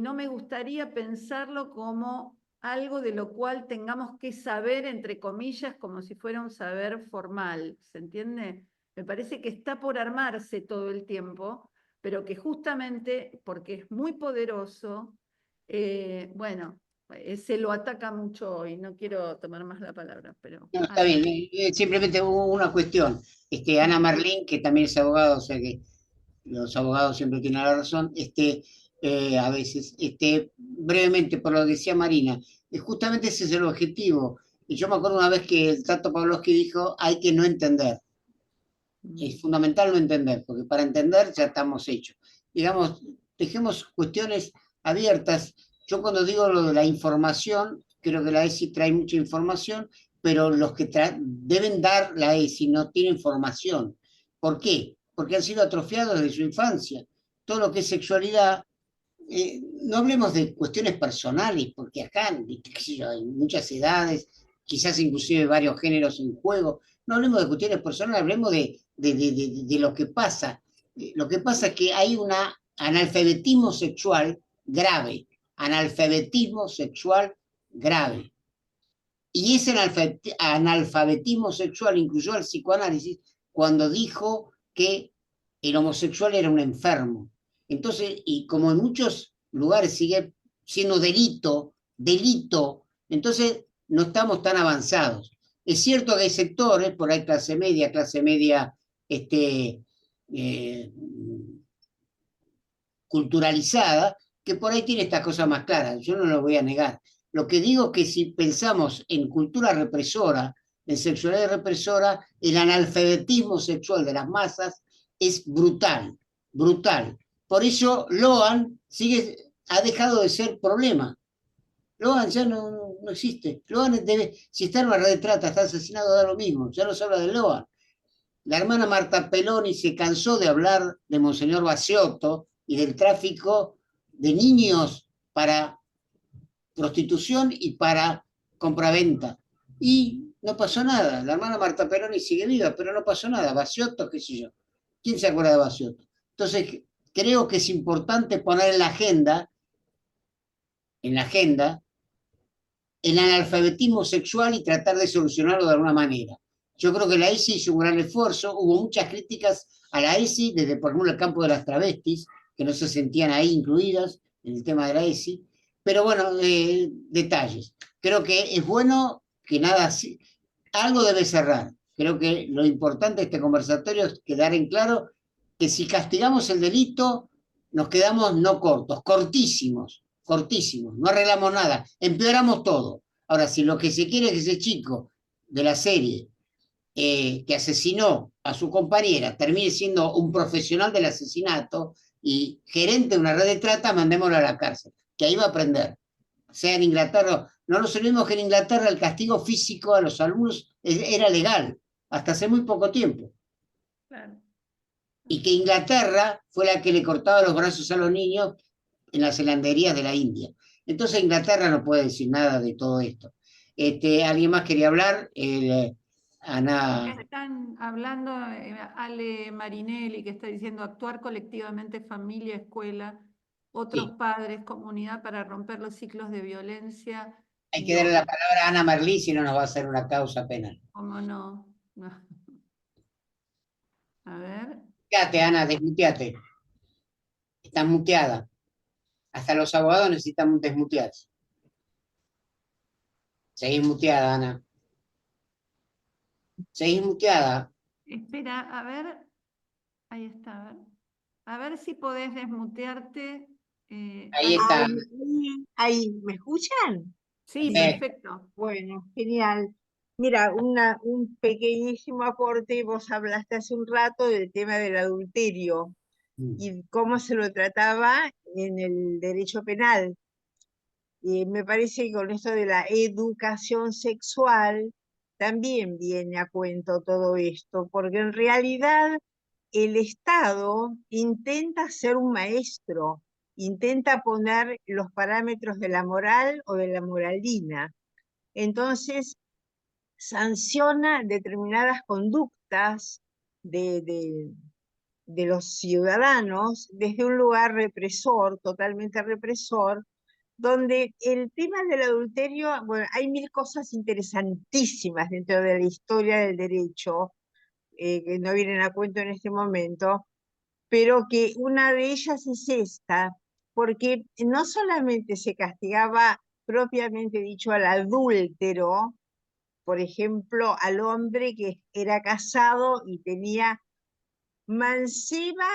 no me gustaría pensarlo como algo de lo cual tengamos que saber, entre comillas, como si fuera un saber formal, ¿se entiende? Me parece que está por armarse todo el tiempo, pero que justamente porque es muy poderoso, bueno, se lo ataca mucho hoy, no quiero tomar más la palabra, pero No, está bien, adelante. simplemente hubo una cuestión. Ana Marlín, que también es abogada, o sea que los abogados siempre tienen la razón, a veces, brevemente, por lo que decía Marina, justamente ese es el objetivo. Y yo me acuerdo una vez que el Tato Pavlovsky dijo, hay que no entender. Es fundamental no entender, porque para entender ya estamos hechos. Digamos, dejemos cuestiones abiertas. Yo cuando digo lo de la información, creo que la ESI trae mucha información, pero los que deben dar la ESI no tienen formación. ¿Por qué? Porque han sido atrofiados desde su infancia. Todo lo que es sexualidad, no hablemos de cuestiones personales, porque acá, qué sé yo, hay muchas edades, quizás inclusive varios géneros en juego. No hablemos de cuestiones personales, hablemos de lo que pasa. Lo que pasa es que hay un analfabetismo sexual grave, analfabetismo sexual grave. Y ese analfabetismo sexual incluyó al psicoanálisis cuando dijo que el homosexual era un enfermo. Entonces, y como en muchos lugares sigue siendo delito, entonces no estamos tan avanzados. Es cierto que hay sectores, por ahí clase media, eh, culturalizada, que por ahí tiene estas cosas más claras, yo no lo voy a negar. Lo que digo es que si pensamos en cultura represora, en sexualidad represora, el analfabetismo sexual de las masas es brutal, brutal. Por eso Loan ha dejado de ser problema. Loan ya no existe. Loan si está en una red de trata, está asesinado, da lo mismo, ya no se habla de Loan. La hermana Marta Peloni se cansó de hablar de Monseñor Baciotto y del tráfico de niños para prostitución y para compraventa. Y no pasó nada. La hermana Marta Peloni sigue viva, pero no pasó nada. Baciotto, qué sé yo. ¿Quién se acuerda de Baciotto? Entonces, creo que es importante poner en la agenda, el analfabetismo sexual y tratar de solucionarlo de alguna manera. Yo creo que la ESI hizo un gran esfuerzo, hubo muchas críticas a la ESI, desde por ejemplo el campo de las travestis, que no se sentían ahí incluidas en el tema de la ESI, pero bueno, detalles. Creo que es bueno que algo debe cerrar. Creo que lo importante de este conversatorio es quedar en claro que si castigamos el delito, nos quedamos no cortos, cortísimos, no arreglamos nada, empeoramos todo. Ahora, si lo que se quiere es que ese chico de la serie que asesinó a su compañera termine siendo un profesional del asesinato y gerente de una red de trata, mandémoslo a la cárcel, que ahí va a aprender. Sea en Inglaterra, no nos olvidemos que en Inglaterra el castigo físico a los alumnos era legal, hasta hace muy poco tiempo. Claro. Y que Inglaterra fue la que le cortaba los brazos a los niños en las helanderías de la India. Entonces Inglaterra no puede decir nada de todo esto. ¿Alguien más quería hablar? Ana. Están hablando Ale Marinelli, que está diciendo actuar colectivamente, familia, escuela, otros Sí. padres, comunidad, para romper los ciclos de violencia Hay y que darle odio. la palabra a Ana Merlí, si no nos va a hacer una causa penal. ¿Cómo no? No. A ver. Muteate, Ana, desmuteate. Estás muteada. Hasta los abogados necesitan desmutearse. Seguís muteada, Ana. Seguís muteada. Espera, a ver. Ahí está, a ver. A ver si podés desmutearte. Ahí está. Ahí, ¿me escuchan? Sí, Perfecto. perfecto. Bueno, genial. Mira, un pequeñísimo aporte. Vos hablaste hace un rato del tema del adulterio y cómo se lo trataba en el derecho penal. Y me parece que con esto de la educación sexual también viene a cuento todo esto, porque en realidad el Estado intenta ser un maestro, intenta poner los parámetros de la moral o de la moralina. Entonces, sanciona determinadas conductas de los ciudadanos desde un lugar represor, totalmente represor, donde el tema del adulterio, bueno, hay mil cosas interesantísimas dentro de la historia del derecho, que no vienen a cuento en este momento, pero que una de ellas es esta, porque no solamente se castigaba propiamente dicho al adúltero, por ejemplo, al hombre que era casado y tenía manceba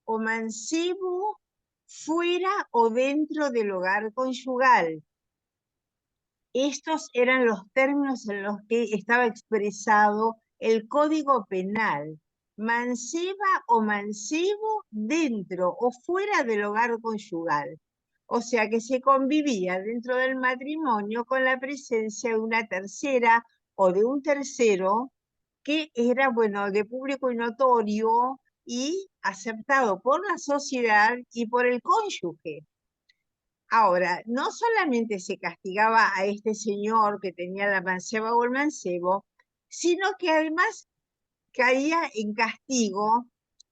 o mancebo fuera o dentro del hogar conyugal. Estos eran los términos en los que estaba expresado el Código Penal. Manceba o mancebo dentro o fuera del hogar conyugal. O sea que se convivía dentro del matrimonio con la presencia de una tercera o de un tercero que era, bueno, de público y notorio y aceptado por la sociedad y por el cónyuge. Ahora, no solamente se castigaba a este señor que tenía la manceba o el mancebo, sino que además caía en castigo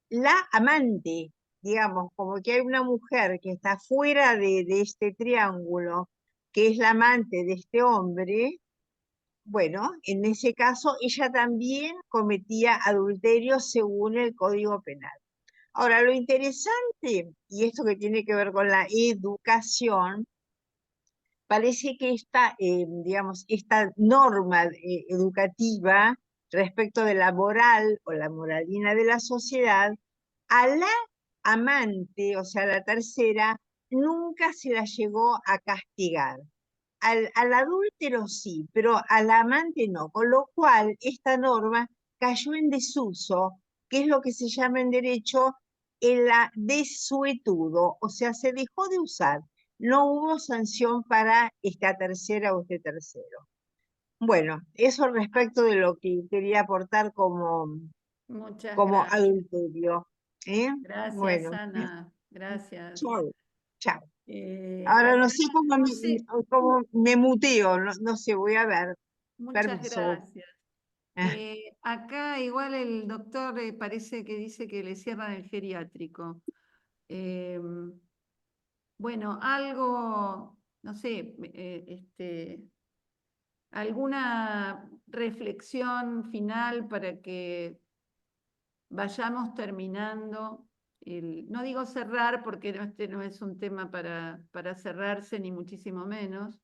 la amante, digamos, como que hay una mujer que está fuera de este triángulo que es la amante de este hombre, bueno, en ese caso ella también cometía adulterio según el Código Penal. Ahora, lo interesante, y esto que tiene que ver con la educación, parece que digamos, esta norma educativa respecto de la moral o la moralina de la sociedad, a la amante, o sea, la tercera, nunca se la llegó a castigar. Al adúltero sí, pero al amante no, con lo cual esta norma cayó en desuso, que es lo que se llama en derecho el desuetudo, o sea, se dejó de usar. No hubo sanción para esta tercera o este tercero. Bueno, eso respecto de lo que quería aportar Muchas como gracias. adulterio. Gracias, Bueno, Ana. Gracias. chao, chao. Ahora no Acá, sé no sé, cómo me muteo, no sé, voy a ver. muchas Permiso. gracias. Ah, Acá igual el doctor parece que dice que le cierran el geriátrico. Bueno, algo, no sé, alguna reflexión final para que vayamos terminando. No digo cerrar porque este no es un tema para cerrarse, ni muchísimo menos.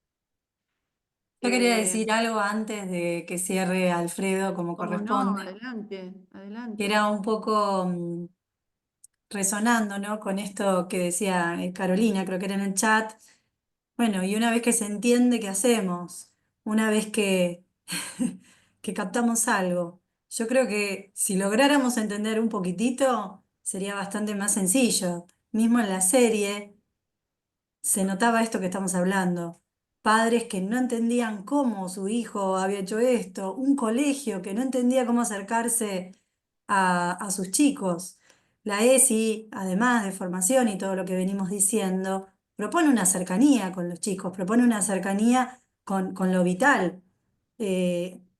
Yo quería Eh, decir algo antes de que cierre Alfredo como Como no, corresponde, adelante, que adelante. era un poco resonando, ¿no? Con esto que decía Carolina, creo que era en el chat. Bueno, y una vez que se entiende, ¿qué hacemos? Una vez que, que captamos algo. Yo creo que si lográramos entender un poquitito, sería bastante más sencillo. Mismo en la serie se notaba esto que estamos hablando. Padres que no entendían cómo su hijo había hecho esto, un colegio que no entendía cómo acercarse a sus chicos. La ESI, además de formación y todo lo que venimos diciendo, propone una cercanía con los chicos, propone una cercanía con lo vital.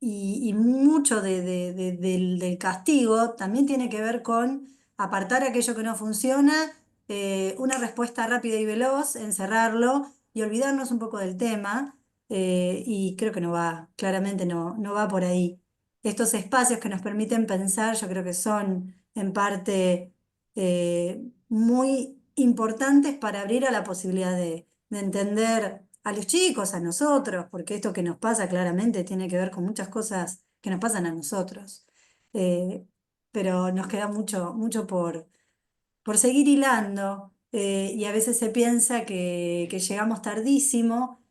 Y mucho del castigo también tiene que ver con apartar aquello que no funciona, una respuesta rápida y veloz, encerrarlo y olvidarnos un poco del tema. Y creo que no va, claramente no va por ahí. Estos espacios que nos permiten pensar, yo creo que son en parte muy importantes para abrir a la posibilidad de entender a los chicos, a nosotros, porque esto que nos pasa claramente tiene que ver con muchas cosas que nos pasan a nosotros. Eh, pero nos queda mucho por seguir hilando, y a veces se piensa que llegamos tardísimo.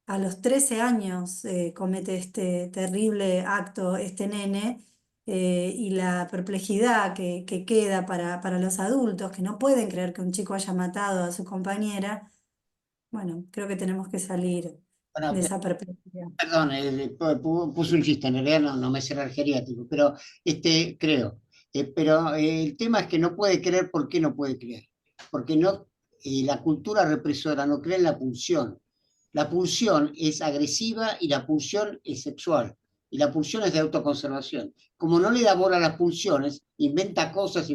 A los 13 años comete este terrible acto este nene, y la perplejidad que queda para los adultos que no pueden creer que un chico haya matado a su compañera. Bueno, creo que tenemos que salir Bueno, de esa perplejidad. perdón, puse un chiste, en realidad no me cerré el geriátrico, pero creo. Pero el tema es que no puede creer. ¿Por qué no puede creer? Porque no, la cultura represora no cree en la pulsión. La pulsión es agresiva y la pulsión es sexual. Y la pulsión es de autoconservación. Como no le da bola a las pulsiones, inventa cosas,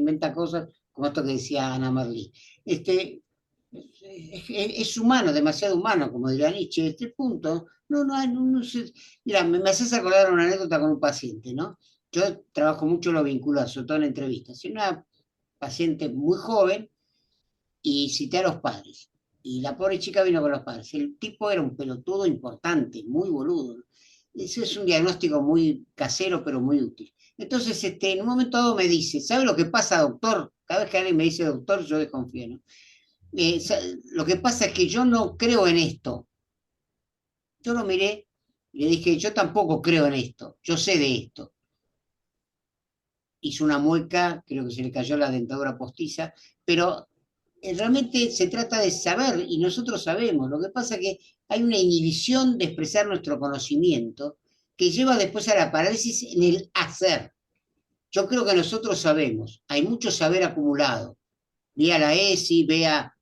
como esto que decía Ana Marley. Es humano, demasiado humano, como diría Nietzsche, este punto. No sé. Mira, me haces acordar una anécdota con un paciente, ¿no? Yo trabajo mucho lo vincular, sobre todo en entrevistas. Y una paciente muy joven y cité a los padres. Y la pobre chica vino con los padres. El tipo era un pelotudo importante, muy boludo. Eso es un diagnóstico muy casero, pero muy útil. Entonces, en un momento dado me dice, ¿sabe lo que pasa, doctor? Cada vez que alguien me dice doctor, yo desconfío, ¿no? Lo que pasa es que yo no creo en esto. Yo lo miré y le dije, yo tampoco creo en esto, yo sé de esto. Hizo una mueca, creo que se le cayó la dentadura postiza, pero realmente se trata de saber y nosotros sabemos. Lo que pasa es que hay una inhibición de expresar nuestro conocimiento que lleva después a la parálisis en el hacer. Yo creo que nosotros sabemos, hay mucho saber acumulado. Vea la ESI, vea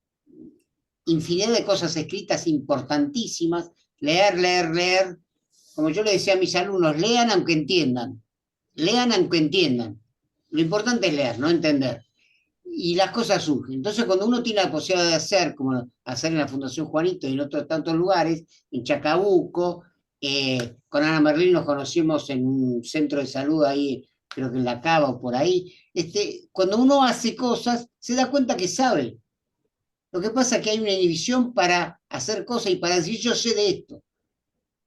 infinidad de cosas escritas importantísimas, leer. Como yo le decía a mis alumnos, lean aunque entiendan. Lo importante es leer, no entender. y las cosas surgen. Entonces, cuando uno tiene la posibilidad de hacer, como hacer en la Fundación Juanito y en otros tantos lugares, en Chacabuco, con Ana Merlín nos conocimos en un centro de salud ahí, creo que en La Cava o por ahí, cuando uno hace cosas, se da cuenta que sabe. Lo que pasa es que hay una inhibición para hacer cosas y para decir, yo sé de esto.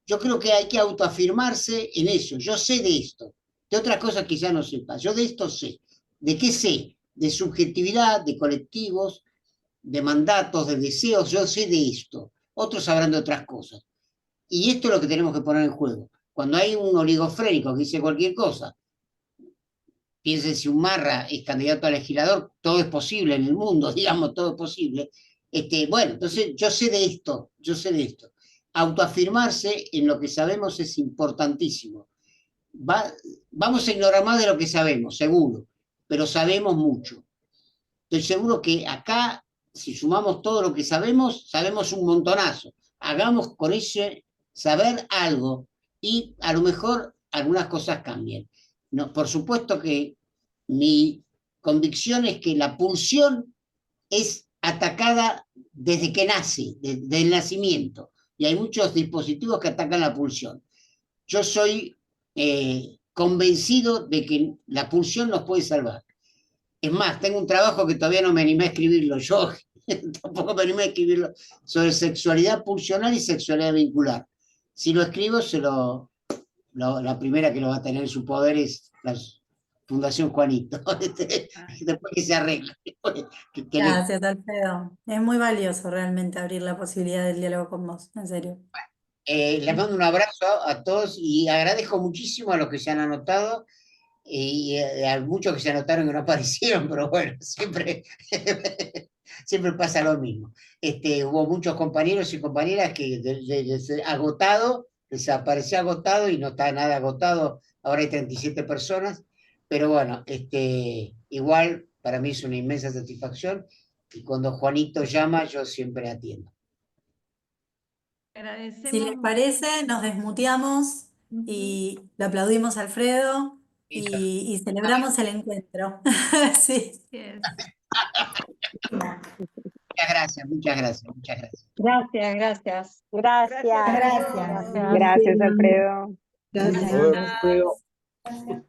Yo creo que hay que autoafirmarse en eso. Yo sé de esto. De otras cosas quizás no sepa. Yo de esto sé. ¿De qué sé? De subjetividad, de colectivos, de mandatos, de deseos. Yo sé de esto. Otros sabrán de otras cosas. Y esto es lo que tenemos que poner en juego. Cuando hay un oligofrénico que dice cualquier cosa, piensen si un Marra es candidato a legislador, todo es posible en el mundo, digamos, todo es posible. Bueno, entonces yo sé de esto, yo sé de esto. Autoafirmarse en lo que sabemos es importantísimo. Vamos a ignorar más de lo que sabemos, seguro, pero sabemos mucho. Estoy seguro que acá, si sumamos todo lo que sabemos, sabemos un montonazo. Hagamos con ese saber algo y a lo mejor algunas cosas cambien. No, por supuesto que mi convicción es que la pulsión es atacada desde que nace, desde el nacimiento, y hay muchos dispositivos que atacan la pulsión. Yo soy convencido de que la pulsión nos puede salvar. Es más, tengo un trabajo que todavía no me animé a escribirlo yo, tampoco me animé a escribirlo, sobre sexualidad pulsional y sexualidad vincular. Si lo escribo, la primera que lo va a tener en su poder es la Fundación Juanito, después que se arregle. Gracias, Alfredo. Es muy valioso realmente abrir la posibilidad del diálogo con vos, en serio. Les mando un abrazo a todos y agradezco muchísimo a los que se han anotado y a muchos que se anotaron que no aparecieron, pero bueno, siempre pasa lo mismo. Hubo muchos compañeros y compañeras que agotado, les apareció agotado y no está nada agotado, ahora hay 37 personas, pero bueno, igual para mí es una inmensa satisfacción y cuando Juanito llama yo siempre atiendo. Si Agradecemos. les parece, nos desmuteamos y le aplaudimos a Alfredo y celebramos el encuentro. Sí. Yes. Muchas gracias, muchas gracias, muchas gracias. Gracias, gracias. Gracias. Gracias. Gracias, Alfredo. Gracias. Gracias.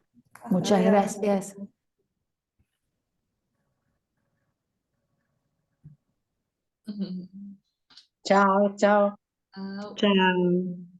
Muchas gracias. Chao, chao. Ah, Chao.